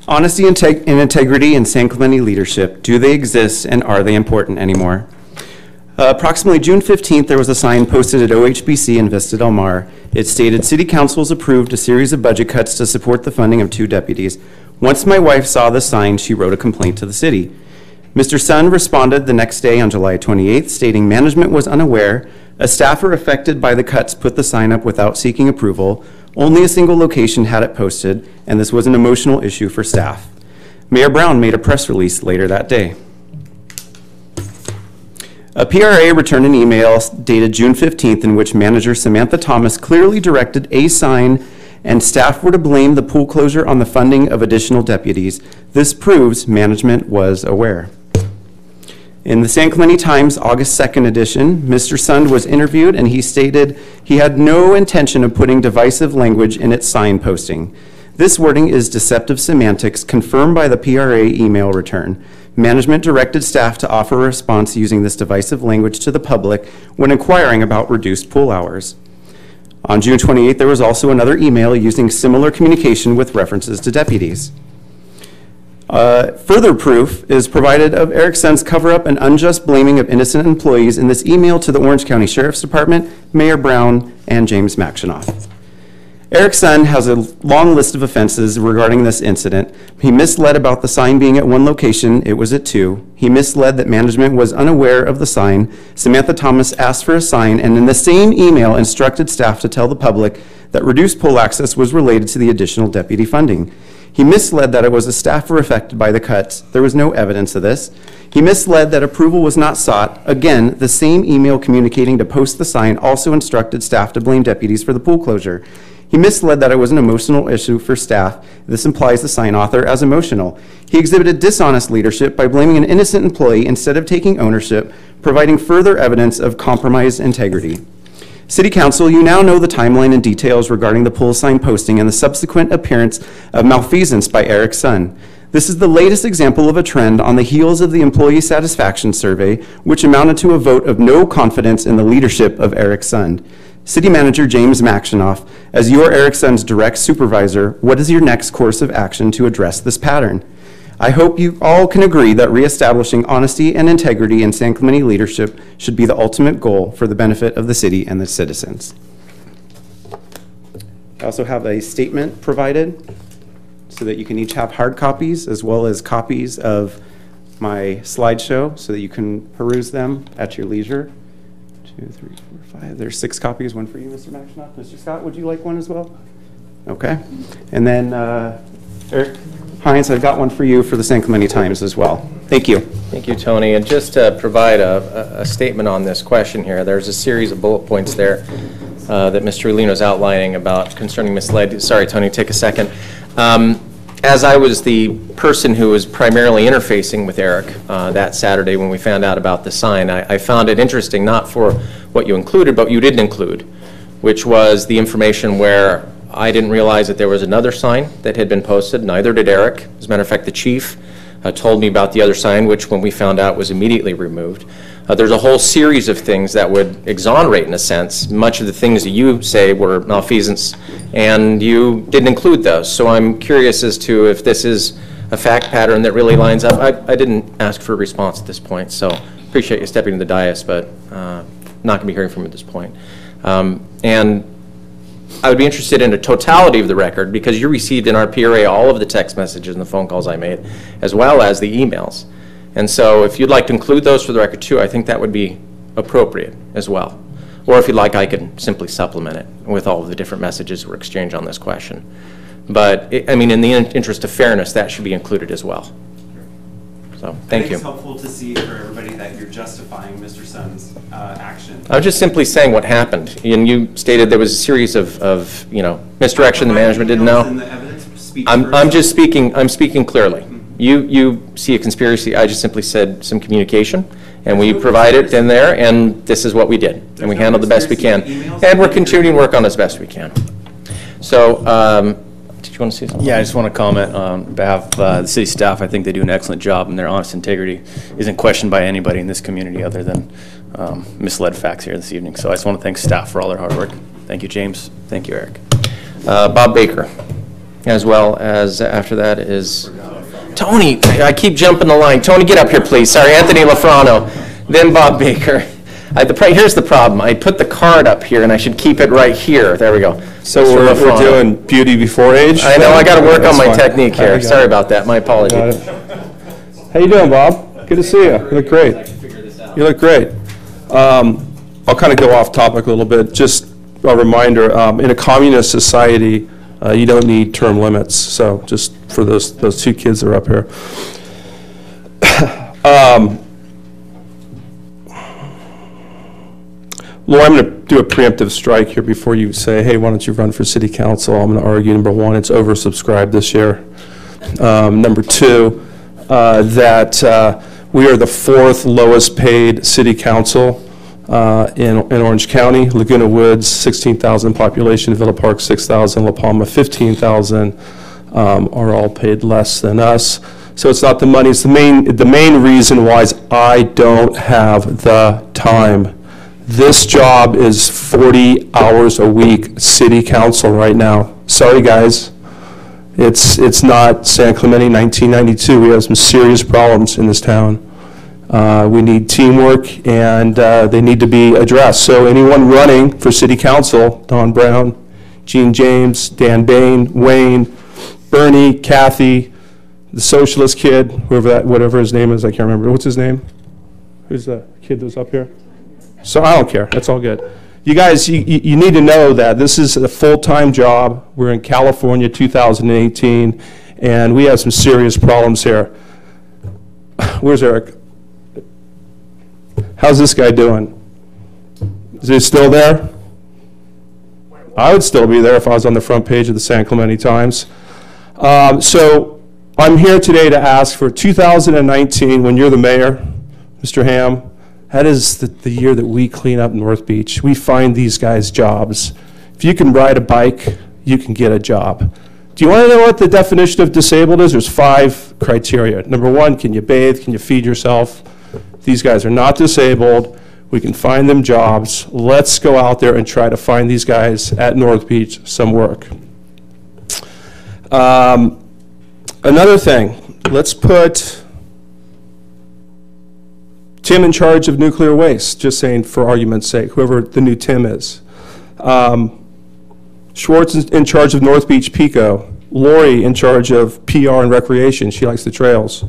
Honesty and integrity in San Clemente leadership, do they exist and are they important anymore? Approximately June 15th, there was a sign posted at OHBC in Vista Del Mar. It stated, City Council has approved a series of budget cuts to support the funding of 2 deputies. Once my wife saw the sign, she wrote a complaint to the city. Mr. Sun responded the next day on July 28th, stating management was unaware. A staffer affected by the cuts put the sign up without seeking approval. Only a single location had it posted, and this was an emotional issue for staff. Mayor Brown made a press release later that day. A PRA returned an email dated June 15th in which manager Samantha Thomas clearly directed a sign and staff were to blame the pool closure on the funding of additional deputies. This proves management was aware. In the San Clemente Times August 2nd edition, Mr. Sund was interviewed and he stated he had no intention of putting divisive language in its sign posting. This wording is deceptive semantics confirmed by the PRA email return. Management directed staff to offer a response using this divisive language to the public when inquiring about reduced pool hours. On June 28th, there was also another email using similar communication with references to deputies. Further proof is provided of Eric's son's cover-up and unjust blaming of innocent employees in this email to the Orange County Sheriff's Department, Mayor Brown, and James Maxinoff. Eric's son has a long list of offenses regarding this incident. He misled about the sign being at one location, it was at two. He misled that management was unaware of the sign. Samantha Thomas asked for a sign, and in the same email instructed staff to tell the public that reduced poll access was related to the additional deputy funding. He misled that it was the staff were affected by the cuts. There was no evidence of this. He misled that approval was not sought. Again, the same email communicating to post the sign also instructed staff to blame deputies for the pool closure. He misled that it was an emotional issue for staff. This implies the sign author as emotional. He exhibited dishonest leadership by blaming an innocent employee instead of taking ownership, providing further evidence of compromised integrity. City Council, you now know the timeline and details regarding the pool sign posting and the subsequent appearance of malfeasance by Eric's son. This is the latest example of a trend on the heels of the employee satisfaction survey, which amounted to a vote of no confidence in the leadership of Eric's son. City Manager James Maxinoff, as your Eric's son's direct supervisor, what is your next course of action to address this pattern? I hope you all can agree that reestablishing honesty and integrity in San Clemente leadership should be the ultimate goal for the benefit of the city and the citizens. I also have a statement provided so that you can each have hard copies as well as copies of my slideshow so that you can peruse them at your leisure. 2, 3, 4, 5. There's 6 copies, one for you, Mr. Maxinoff. Mr. Scott, would you like one as well? Okay. And then Eric Hines, I've got one for you for the San Clemente Times as well. Thank you. Thank you, Tony. And just to provide a statement on this question here, there's a series of bullet points there that Mr. Ulino's outlining about concerning misled. Sorry, Tony, take a second. As I was the person who was primarily interfacing with Eric that Saturday when we found out about the sign, I found it interesting, not for what you included, but what you didn't include, which was the information where I didn't realize that there was another sign that had been posted. Neither did Eric. As a matter of fact, the chief told me about the other sign, which when we found out was immediately removed. There's a whole series of things that would exonerate, in a sense, much of the things that you say were malfeasance, and you didn't include those. So I'm curious as to if this is a fact pattern that really lines up. I didn't ask for a response at this point, so appreciate you stepping to the dais, but not going to be hearing from you at this point. And I would be interested in the totality of the record, because you received in our PRA all of the text messages and the phone calls I made, as well as the emails. And so if you'd like to include those for the record too, I think that would be appropriate as well. Or if you'd like, I could simply supplement it with all of the different messages that were exchanged on this question. But, I mean, in the interest of fairness, that should be included as well. So, thank you. It's helpful to see for everybody that you're justifying Mr. Sun's action. I was just simply saying what happened. And you stated there was a series of you know, misdirection the management didn't know. I'm speaking clearly. You see a conspiracy. I just simply said some communication, and we provided it in there, and this is what we did. And we handled the best we can. And we're continuing to work on as best we can. So, did you want to say something? Yeah, I just want to comment on behalf of the city staff. I think they do an excellent job, and their honest integrity isn't questioned by anybody in this community other than misled facts here this evening. So I just want to thank staff for all their hard work. Thank you, James. Thank you, Eric. Bob Baker, as well as after that is Tony. I keep jumping the line. Tony, get up here, please. Sorry, Anthony LaFrano. Then Bob Baker. Here's the problem. I put the card up here, and I should keep it right here. There we go. So we're doing beauty before age? I know. I got to work on my technique here. Sorry about that. My apologies. How you doing, Bob? Good to see you. You look great. You look great. I'll kind of go off topic a little bit. Just a reminder, in a communist society, you don't need term limits. So just for those 2 kids that are up here. Laura, I'm going to do a preemptive strike here before you say, hey, why don't you run for city council? I'm going to argue, number 1, it's oversubscribed this year. Number 2, that we are the 4th lowest paid city council in Orange County. Laguna Woods, 16,000 population, Villa Park, 6,000, La Palma, 15,000 are all paid less than us. So it's not the money, it's the main reason why is I don't have the time. This job is 40 hours a week, city council right now. Sorry, guys. It's not San Clemente 1992. We have some serious problems in this town. We need teamwork, and they need to be addressed. So anyone running for city council, Don Brown, Gene James, Dan Bain, Wayne, Bernie, Kathy, the socialist kid, whatever his name is, I can't remember. What's his name? Who's the kid that's up here? So I don't care. That's all good. You guys, you need to know that this is a full-time job. We're in California 2018, and we have some serious problems here. Where's Eric? How's this guy doing? Is he still there? I would still be there if I was on the front page of the San Clemente Times. So I'm here today to ask for 2019, when you're the mayor, Mr. Ham, that is the year that we clean up North Beach. We find these guys jobs. If you can ride a bike, you can get a job. Do you want to know what the definition of disabled is? There's 5 criteria. Number 1, can you bathe? Can you feed yourself? These guys are not disabled. We can find them jobs. Let's go out there and try to find these guys at North Beach some work. Another thing, let's put Tim in charge of nuclear waste, just saying for argument's sake, whoever the new Tim is. Schwartz in charge of North Beach Pico. Lori in charge of PR and recreation. She likes the trails.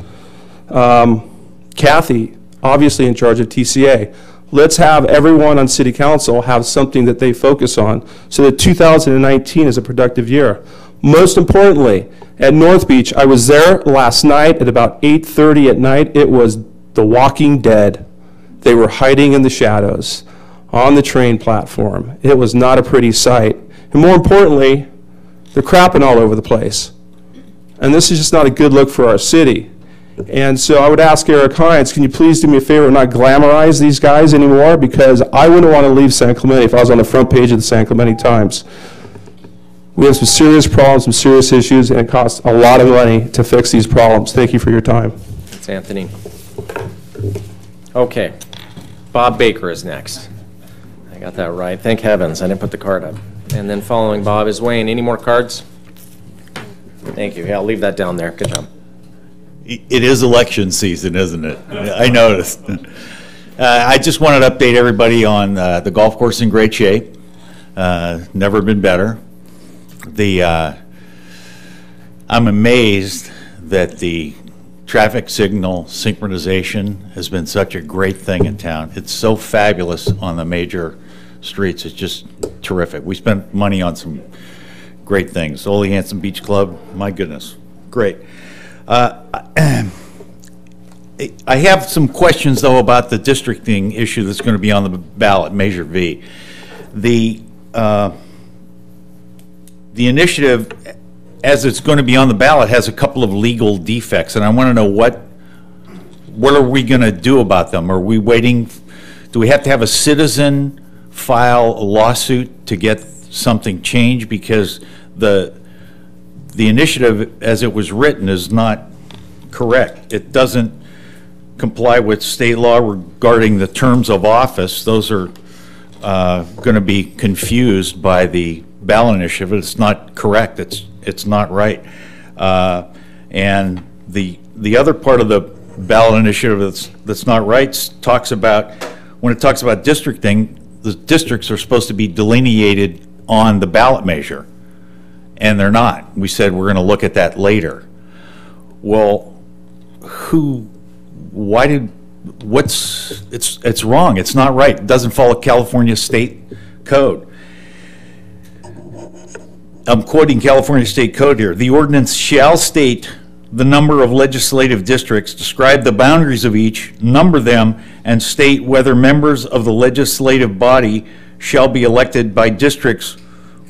Kathy, obviously in charge of TCA. Let's have everyone on City Council have something that they focus on so that 2019 is a productive year. Most importantly, at North Beach, I was there last night at about 8:30 at night. It was The Walking Dead. They were hiding in the shadows on the train platform. It was not a pretty sight. And more importantly, they're crapping all over the place. And this is just not a good look for our city. And so I would ask Eric Hines, can you please do me a favor and not glamorize these guys anymore? Because I wouldn't want to leave San Clemente if I was on the front page of the San Clemente Times. We have some serious problems, some serious issues, and it costs a lot of money to fix these problems. Thank you for your time. Thanks, Anthony. Okay, Bob Baker is next. I got that right. Thank heavens, I didn't put the card up. And then following Bob is Wayne. Any more cards? Thank you. Yeah, I'll leave that down there. Good job. It is election season, isn't it? I noticed. I just wanted to update everybody on the golf course in great shape. Never been better. I'm amazed that the traffic signal synchronization has been such a great thing in town. It's so fabulous on the major streets. It's just terrific. We spent money on some great things. Ole Hanson Beach Club, my goodness, great. I have some questions, though, about the districting issue that's going to be on the ballot, Measure V. The initiative, as it's going to be on the ballot, has a couple of legal defects, and I want to know what are we going to do about them? Are we waiting? Do we have to have a citizen file a lawsuit to get something changed? Because the initiative, as it was written, is not correct. It doesn't comply with state law regarding the terms of office. Those are going to be confused by the ballot initiative. It's not correct. It's not right. And the other part of the ballot initiative that's not right talks about, when it talks about districting, the districts are supposed to be delineated on the ballot measure, and they're not. We said we're going to look at that later. Well, it's wrong. It's not right. It doesn't follow California state code. I'm quoting California state code here. The ordinance shall state the number of legislative districts, describe the boundaries of each, number them, and state whether members of the legislative body shall be elected by districts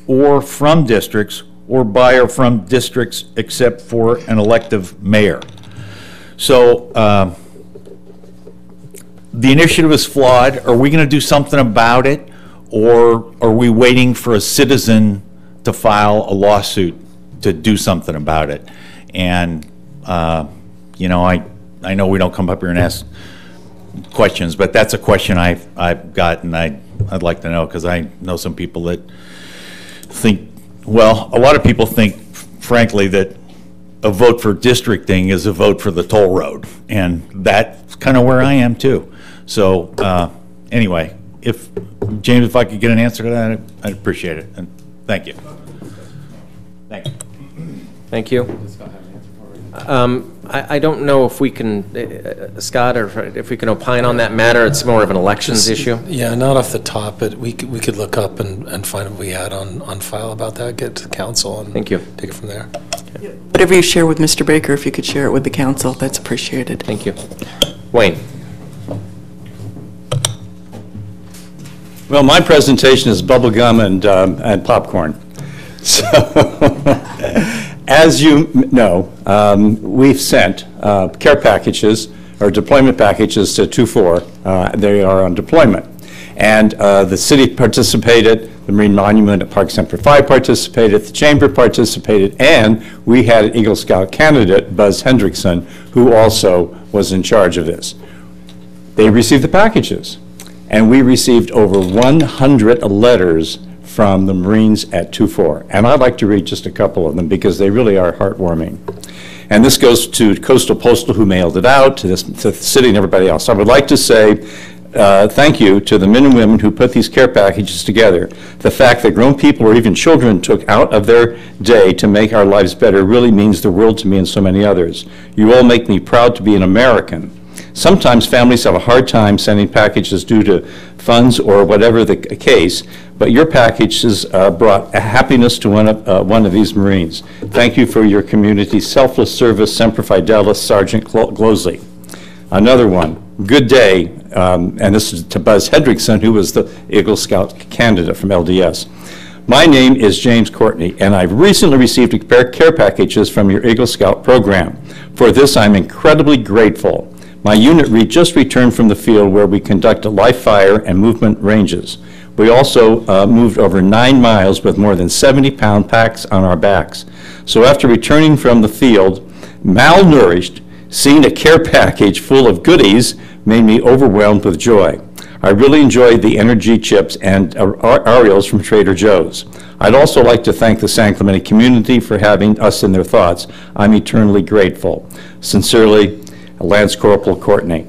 or from districts, or by or from districts except for an elective mayor. So the initiative is flawed. Are we going to do something about it, or are we waiting for a citizen to file a lawsuit to do something about it? And you know, I know we don't come up here and ask questions, but that's a question I've got, and I'd like to know, because I know some people that think, well, a lot of people think frankly, that a vote for districting is a vote for the toll road, and that's kind of where I am too. So anyway, James, if I could get an answer to that, I'd appreciate it, and thank you. Thank you. Thank you. I don't know if we can, Scott, or if we can opine on that matter. It's more of an elections issue. Yeah, not off the top, but we could look up and find what we had on file about that, get to the council, and thank you. Take it from there. Whatever you share with Mr. Baker, if you could share it with the council, that's appreciated. Thank you. Wayne. Well, my presentation is bubblegum and popcorn. So, as you know, we've sent care packages or deployment packages to 2-4. They are on deployment. And the city participated, the Marine Monument at Park Center 5 participated, the Chamber participated, and we had an Eagle Scout candidate, Buzz Hendrickson, who also was in charge of this. They received the packages. And we received over 100 letters from the Marines at 2-4. And I'd like to read just a couple of them because they really are heartwarming. And this goes to Coastal Postal, who mailed it out, to the city and everybody else. I would like to say thank you to the men and women who put these care packages together. The fact that grown people or even children took out of their day to make our lives better really means the world to me and so many others. You all make me proud to be an American. Sometimes families have a hard time sending packages due to funds or whatever the case, but your packages brought a happiness to one of these Marines. Thank you for your community's selfless service, Semper Fidelis, Sergeant Glosley. Another one, good day, and this is to Buzz Hendrickson, who was the Eagle Scout candidate from LDS. My name is James Courtney, and I've recently received care packages from your Eagle Scout program. For this, I'm incredibly grateful. My unit just returned from the field where we conducted live fire and movement ranges. We also moved over 9 miles with more than 70-pound packs on our backs. So after returning from the field, malnourished, seeing a care package full of goodies made me overwhelmed with joy. I really enjoyed the energy chips and Oreos from Trader Joe's. I'd also like to thank the San Clemente community for having us in their thoughts. I'm eternally grateful. Sincerely, Lance Corporal Courtney.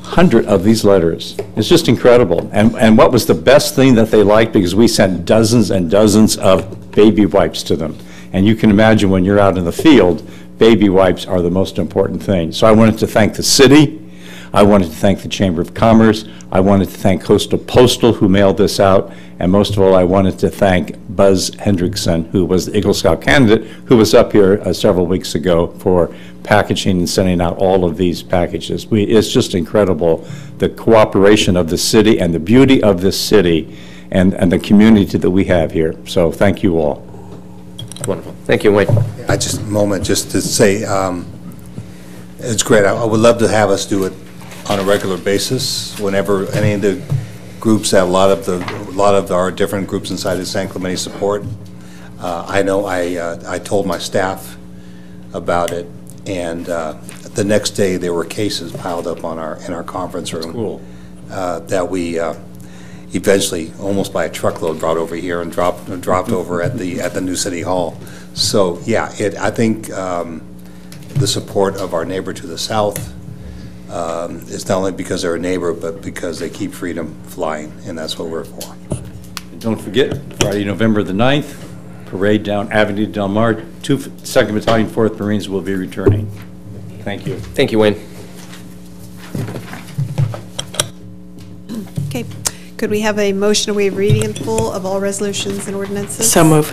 100 of these letters. It's just incredible. And what was the best thing that they liked, because we sent dozens and dozens of baby wipes to them. And you can imagine when you're out in the field, baby wipes are the most important thing. So I wanted to thank the city. I wanted to thank the Chamber of Commerce. I wanted to thank Coastal Postal, who mailed this out. And most of all, I wanted to thank Buzz Hendrickson, who was the Eagle Scout candidate, who was up here several weeks ago for packaging and sending out all of these packages. It's just incredible, the cooperation of the city and the beauty of this city and the community that we have here. So thank you all. Wonderful. Thank you, Wayne. I just a moment just to say it's great. I would love to have us do it on a regular basis whenever any of the groups have a lot of our different groups inside of San Clemente support. I know I told my staff about it, and the next day there were cases piled up in our conference room. That's cool. That we eventually, almost by a truckload, brought over here and dropped over at the new city hall. So yeah, I think the support of our neighbor to the south is not only because they're a neighbor, but because they keep freedom flying, and that's what we're for. And don't forget, Friday, November the 9th, parade down Avenue Del Mar. 2nd Battalion, 4th Marines will be returning. Thank you. Thank you, Wayne. Okay. Could we have a motion to waive reading in full of all resolutions and ordinances? So move.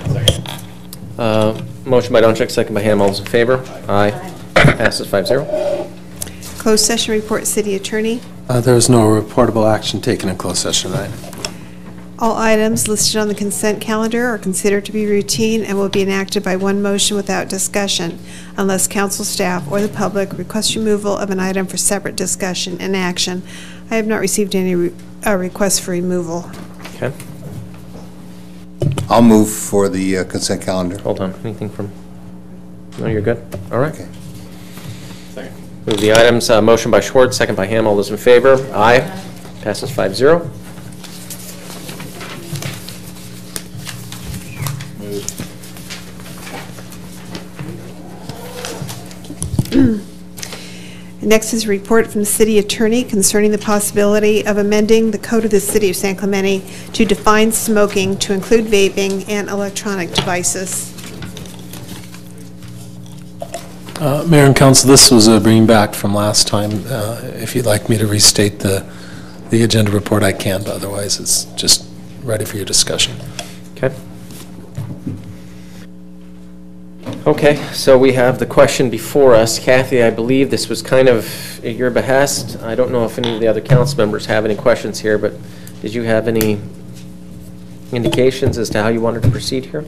Motion by Donchik, second by Ham. All those in favor? Aye. Passes 5-0. Closed session report, City Attorney. There is no reportable action taken in closed session tonight. All items listed on the consent calendar are considered to be routine and will be enacted by one motion without discussion, unless council staff or the public request removal of an item for separate discussion and action. I have not received any requests for removal. Okay. I'll move for the consent calendar. Hold on. Anything from? No, you're good. All right. Okay. Second. Move the items. Motion by Schwartz, second by Ham. All those in favor? Aye. Passes 5-0. Next is a report from the city attorney concerning the possibility of amending the code of the city of San Clemente to define smoking to include vaping and electronic devices. Mayor and Council, this was a bring back from last time. If you'd like me to restate the agenda report, I can, but otherwise it's just ready for your discussion. Okay. Okay, so we have the question before us. Kathy, I believe this was kind of at your behest. I don't know if any of the other council members have any questions here, but did you have any indications as to how you wanted to proceed here?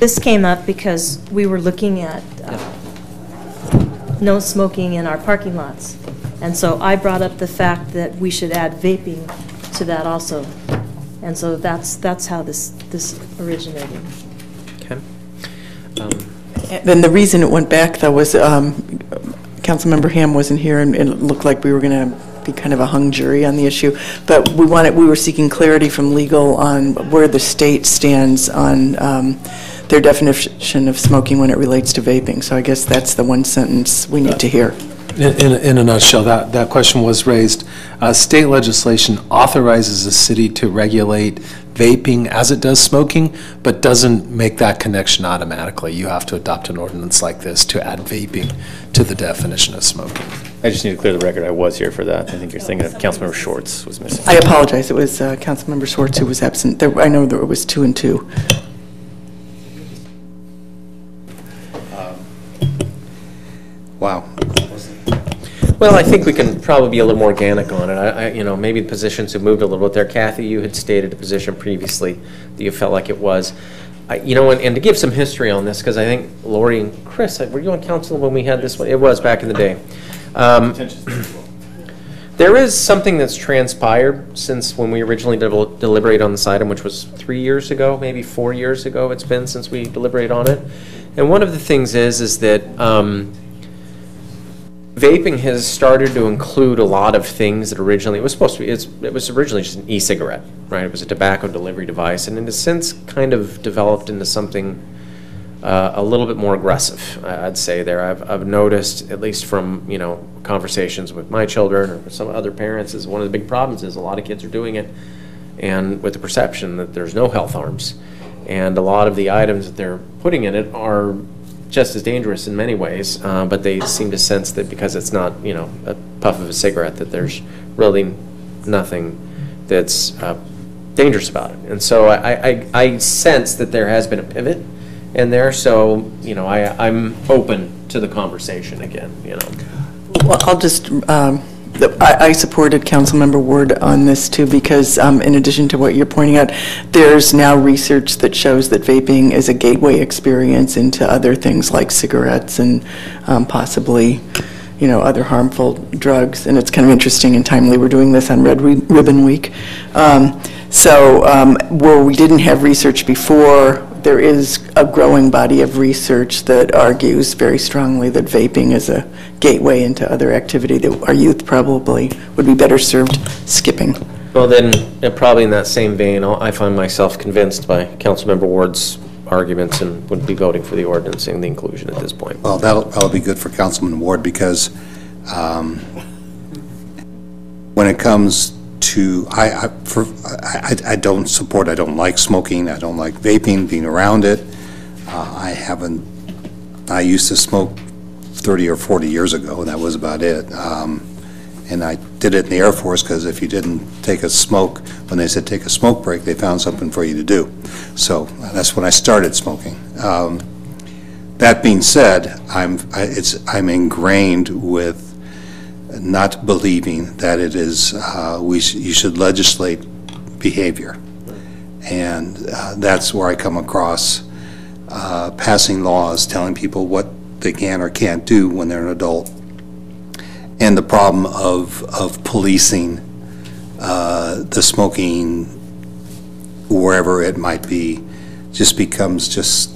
This came up because we were looking at no smoking in our parking lots. And so I brought up the fact that we should add vaping to that also. And so that's how this originated. Okay. Then the reason it went back, though, was Councilmember Ham wasn't here, and it looked like we were going to be kind of a hung jury on the issue. But we were seeking clarity from legal on where the state stands on their definition of smoking when it relates to vaping. So I guess that's the one sentence we need to hear. In a nutshell, that question was raised. State legislation authorizes the city to regulate vaping as it does smoking, but doesn't make that connection automatically. You have to adopt an ordinance like this to add vaping to the definition of smoking. I just need to clear the record. I was here for that. I think you're thinking of Councilmember Schwartz was missing. I apologize. It was Councilmember Schwartz who was absent. I know there was 2 and 2. Wow. Well, I think we can probably be a little more organic on it. Maybe the positions have moved a little bit there. Kathy, you had stated a position previously that you felt like it was. And to give some history on this, because I think Lori and Chris, were you on council when we had this one? It was back in the day. There is something that's transpired since when we originally deliberated on this item, which was 3 years ago, maybe 4 years ago it's been since we deliberated on it. And one of the things is that vaping has started to include a lot of things that originally, it was originally just an e-cigarette, right? It was a tobacco delivery device, and in a sense kind of developed into something a little bit more aggressive, I'd say there. I've noticed, at least from, conversations with my children or some other parents, is one of the big problems is a lot of kids are doing it, and with the perception that there's no health harms. And a lot of the items that they're putting in it are just as dangerous in many ways, but they seem to sense that because it's not, a puff of a cigarette, that there's really nothing that's dangerous about it. And so I sense that there has been a pivot in there, so, I'm open to the conversation again, Well, I'll just, I supported Councilmember Ward on this too, because in addition to what you're pointing out, there's now research that shows that vaping is a gateway experience into other things like cigarettes and possibly, other harmful drugs. And it's kind of interesting and timely. We're doing this on Red Ribbon Week. Where we didn't have research before, there is a growing body of research that argues very strongly that vaping is a gateway into other activity that our youth probably would be better served skipping. Well, then, probably in that same vein, I find myself convinced by Councilmember Ward's arguments and would be voting for the ordinance and the inclusion at this point. Well, that'll probably be good for Councilman Ward, because when it comes to, I don't like smoking, I don't like vaping, being around it. I used to smoke 30 or 40 years ago, and that was about it. And I did it in the Air Force because if you didn't take a smoke, when they said take a smoke break, they found something for you to do. So that's when I started smoking. That being said, I'm ingrained with not believing that it is, you should legislate behavior. And that's where I come across passing laws telling people what they can or can't do when they're an adult. And the problem of policing the smoking wherever it might be just becomes just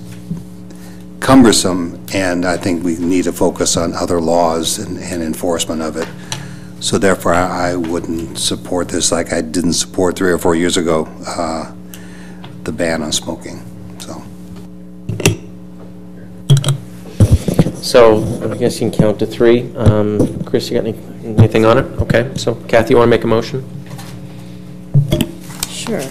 cumbersome, and I think we need to focus on other laws and enforcement of it. So therefore, I wouldn't support this like I didn't support 3 or 4 years ago the ban on smoking. So. So I guess you can count to 3. Chris, you got anything on it? Okay, so Kathy, you want to make a motion? Sure.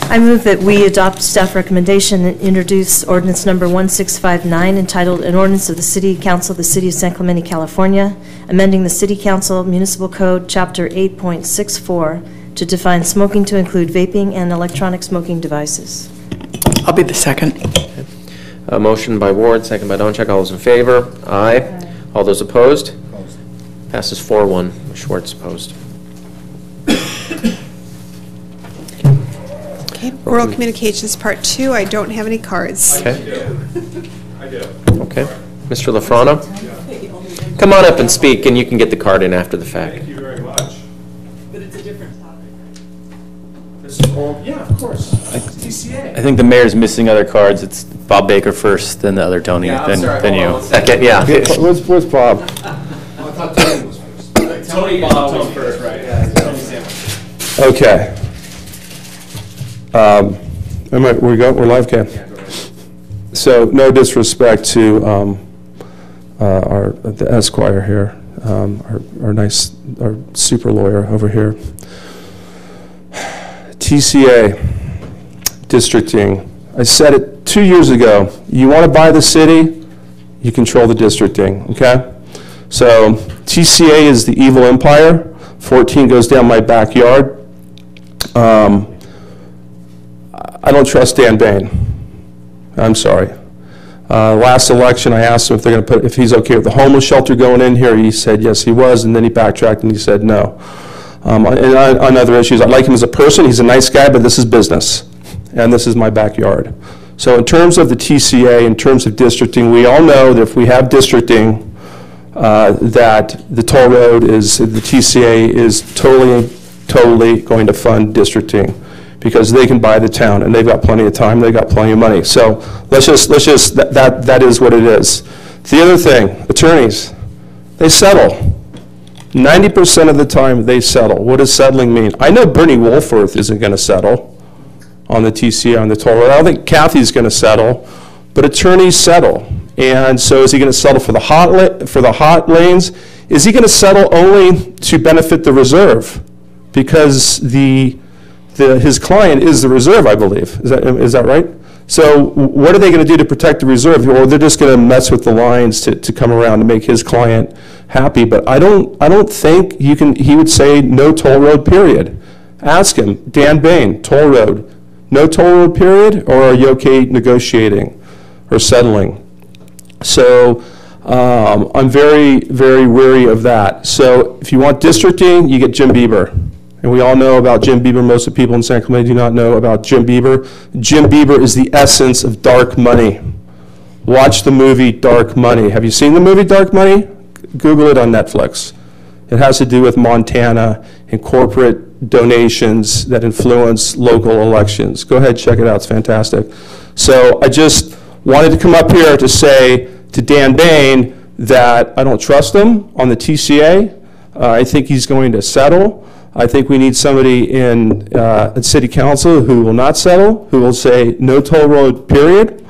I move that we adopt staff recommendation and introduce ordinance number 1659 entitled An Ordinance of the City Council of the City of San Clemente, California, amending the City Council Municipal Code, Chapter 8.64 to define smoking to include vaping and electronic smoking devices. I'll be the second. Okay. A motion by Ward, second by Donchak. All those in favor? Aye. All those opposed? Passes 4-1. Schwartz opposed. Okay, oral communications, part 2. I don't have any cards. Okay. Okay. Mr. LaFrano? Come on up and speak, and you can get the card in after the fact. Thank you very much. But it's a different topic. Yeah, of course. TCA. I think the mayor's missing other cards. It's Bob Baker first, then the other Tony, then you. Second, yeah. Where's Bob? I thought Tony was first. Tony was first, right? Yeah, Tony Sandwich. Okay. We're live, Cam. So no disrespect to the Esquire here, our super lawyer over here. TCA, districting. I said it 2 years ago. You want to buy the city, you control the districting, okay? So TCA is the evil empire. 14 goes down my backyard. I don't trust Dan Bain. I'm sorry. Last election, I asked him if they're going to if he's okay with the homeless shelter going in here. He said yes, he was, and then he backtracked and he said no. And on other issues, I like him as a person. He's a nice guy, but this is business, and this is my backyard. So in terms of the TCA, in terms of districting, we all know that if we have districting, that the toll road is, the TCA is totally going to fund districting, because they can buy the town, and they've got plenty of time, they've got plenty of money. So let's just that is what it is. The other thing, attorneys, they settle. 90% of the time they settle. What does settling mean? I know Bernie Wolforth isn't going to settle on the TCA, on the toll road. I don't think Kathy's going to settle, but attorneys settle. And so is he going to settle for the hot lanes? Is he going to settle only to benefit the reserve? Because his client is the reserve, I believe. Is that right? So what are they going to do to protect the reserve? Or they're just going to mess with the lines to come around to make his client happy. But I don't think he would say no toll road, period. Ask him, Dan Bain, toll road. No toll road, period? Or are you okay negotiating or settling? So I'm very, very wary of that. So if you want districting, you get Jim Bieber. And we all know about Jim Bieber. Most of the people in San Clemente do not know about Jim Bieber. Jim Bieber is the essence of dark money. Watch the movie Dark Money. Have you seen the movie Dark Money? Google it on Netflix. It has to do with Montana and corporate donations that influence local elections. Go ahead, check it out. It's fantastic. So I just wanted to come up here to say to Dan Bain that I don't trust him on the TCA. I think he's going to settle. I think we need somebody in City Council who will not settle, who will say no toll road, period.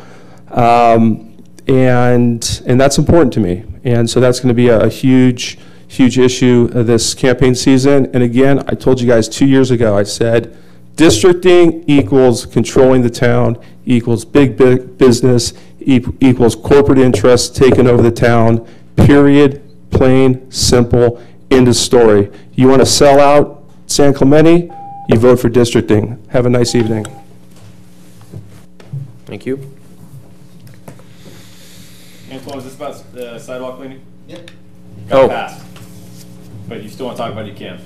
And that's important to me. And so that's going to be a huge issue this campaign season. And again, I told you guys 2 years ago, I said, districting equals controlling the town, equals big business, equals corporate interests taking over the town, period, plain, simple, end of story. You want to sell out San Clemente, you vote for districting. Have a nice evening. Thank you. Antoine, is this about the sidewalk cleaning? Yep. Got passed. But you still want to talk about it, you can.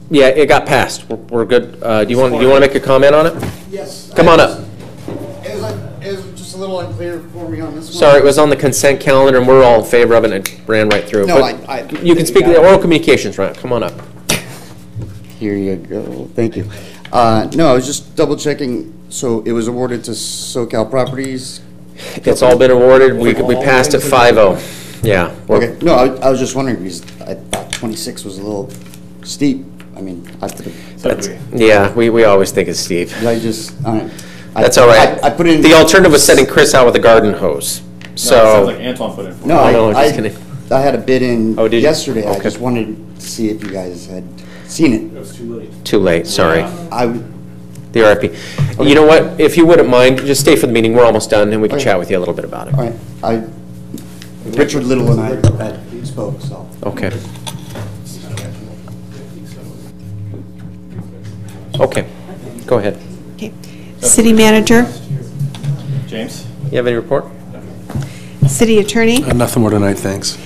Yeah, it got passed. We're good. Do you want to make a comment on it? Yes. Come on up. It was just a little unclear for me on this one. Sorry, it was on the consent calendar, and we're all in favor of it, and it ran right through. No, but you can speak to the oral communications, right? Come on up. Here you go. Thank you. No, I was just double checking. So it was awarded to SoCal Properties? It's all been awarded. We passed it 5-0. Yeah. Okay. No, I was just wondering because I thought 26 was a little steep. I mean, I could have. Yeah, we always think it's steep. I just, all right. That's all right. I put in. The alternative was sending Chris out with a garden hose. So. No, it sounds like Antoine put in. No, just kidding. I had a bid in Oh, did you? yesterday. I Okay. just wanted to see if you guys had seen it. It was too late. Too late, sorry. I, The RFP. You know what, if you wouldn't mind, just stay for the meeting, we're almost done, and we can Okay. chat with you a little bit about it. all right, Richard Little and I had spoke, so. Okay. Okay, go ahead. Okay. City manager, James? You have any report? city attorney, Nothing more tonight, thanks.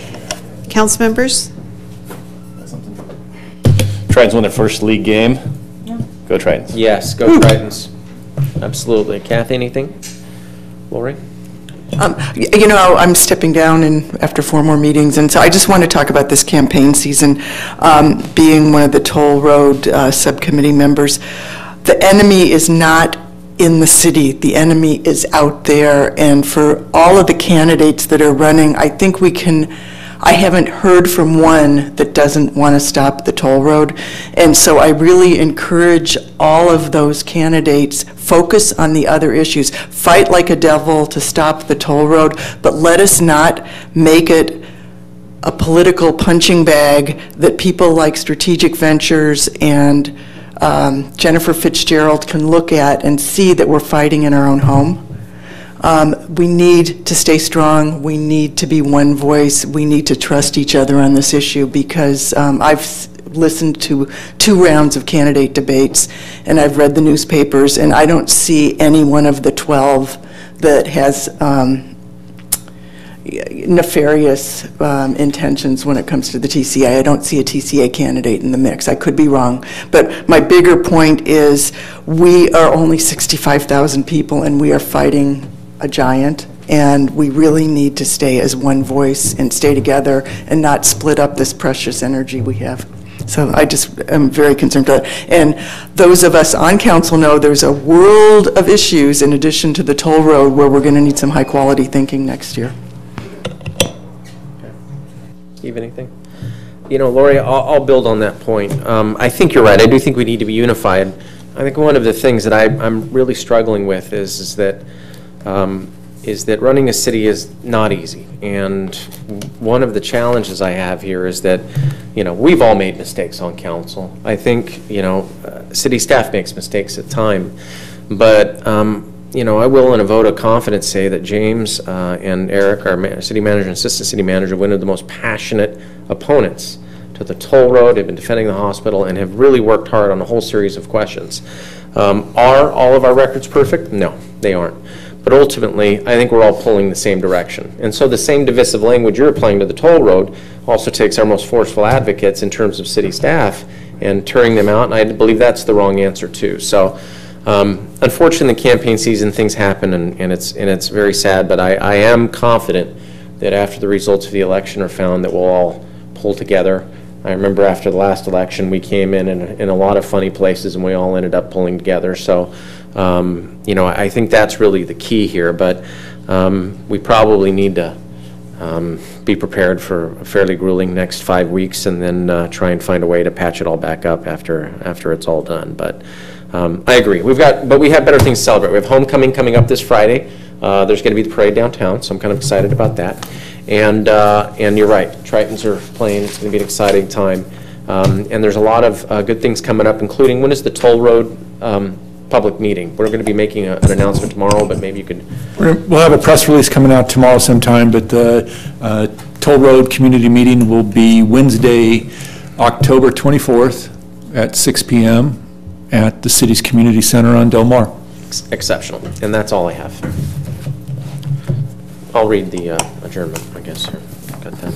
council members. Tritons won their first league game. Go Tritons. Yes, go Tritons. Absolutely. Kathy, anything? Lori? You know, I'm stepping down after 4 more meetings, and so I just want to talk about this campaign season. Being one of the toll road subcommittee members, the enemy is not in the city. The enemy is out there, and for all of the candidates that are running, I think we can. I haven't heard from one that doesn't want to stop the toll road. And so I really encourage all of those candidates, focus on the other issues. Fight like a devil to stop the toll road, but let us not make it a political punching bag that people like Strategic Ventures and Jennifer Fitzgerald can look at and see that we're fighting in our own home. We need to stay strong. We need to be one voice. We need to trust each other on this issue because I've listened to 2 rounds of candidate debates and I've read the newspapers and I don't see any one of the 12 that has nefarious intentions when it comes to the TCA. I don't see a TCA candidate in the mix. I could be wrong. But my bigger point is we are only 65,000 people and we are fighting a giant, and we really need to stay as one voice and stay together and not split up this precious energy we have. So I just am very concerned about it. And those of us on council know there's a world of issues in addition to the toll road where we're going to need some high quality thinking next year. Steve, anything? You know, Lori, I'll build on that point. I think you're right. I do think we need to be unified. I think one of the things that I'm really struggling with is that running a city is not easy. And one of the challenges I have here is that, you know, we've all made mistakes on council. I think, you know, city staff makes mistakes at times. But, you know, I will in a vote of confidence say that James and Eric, our city manager and assistant city manager, one of the most passionate opponents to the toll road. They've been defending the hospital and have really worked hard on a whole series of questions. Are all of our records perfect? No, they aren't. But ultimately, I think we're all pulling the same direction. And so the same divisive language you're applying to the toll road also takes our most forceful advocates in terms of city staff and turning them out, and I believe that's the wrong answer too. So unfortunately, in the campaign season, things happen, and it's very sad, but I am confident that after the results of the election are found that we'll all pull together. I remember after the last election, we came in a lot of funny places, and we all ended up pulling together. So you know, I think that's really the key here, but we probably need to be prepared for a fairly grueling next 5 weeks and then try and find a way to patch it all back up after it's all done. But I agree. But we have better things to celebrate. We have homecoming coming up this Friday. There's going to be the parade downtown, so I'm kind of excited about that. And you're right, Tritons are playing. It's going to be an exciting time. And there's a lot of good things coming up, including when is the toll road public meeting? We're going to be making an announcement tomorrow, but maybe you could. We'll have a press release coming out tomorrow sometime, but the toll road community meeting will be Wednesday, October 24th at 6 p.m. at the city's community center on Del Mar. Exceptional. And that's all I have. I'll read the adjournment, I guess. Here. Got that.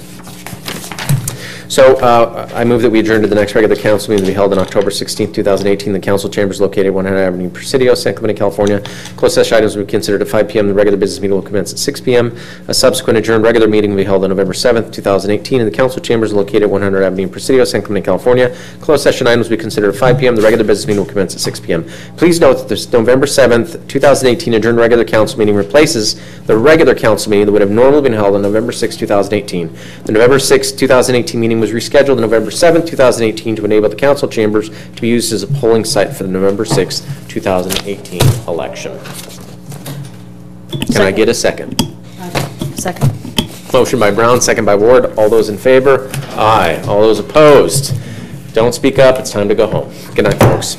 So I move that we adjourn to the next regular council meeting to be held on October 16th, 2018. The council chambers located at 100 Avenue, Presidio, San Clemente, California. Closed session items will be considered at 5 p.m. The regular business meeting will commence at 6 p.m. A subsequent adjourned regular meeting will be held on November 7th, 2018. And the council chambers located at 100 Avenue, Presidio, San Clemente, California. Closed session items will be considered at 5 p.m. The regular business meeting will commence at 6 p.m. Please note that this November 7th, 2018 adjourned regular council meeting replaces the regular council meeting that would have normally been held on November 6th, 2018. The November 6th, 2018 meeting meeting was rescheduled to November 7th, 2018 to enable the council chambers to be used as a polling site for the November 6th, 2018 election. Can I get a second? Second. Motion by Brown, second by Ward. All those in favor? Aye. All those opposed? Don't speak up. It's time to go home. Good night, folks.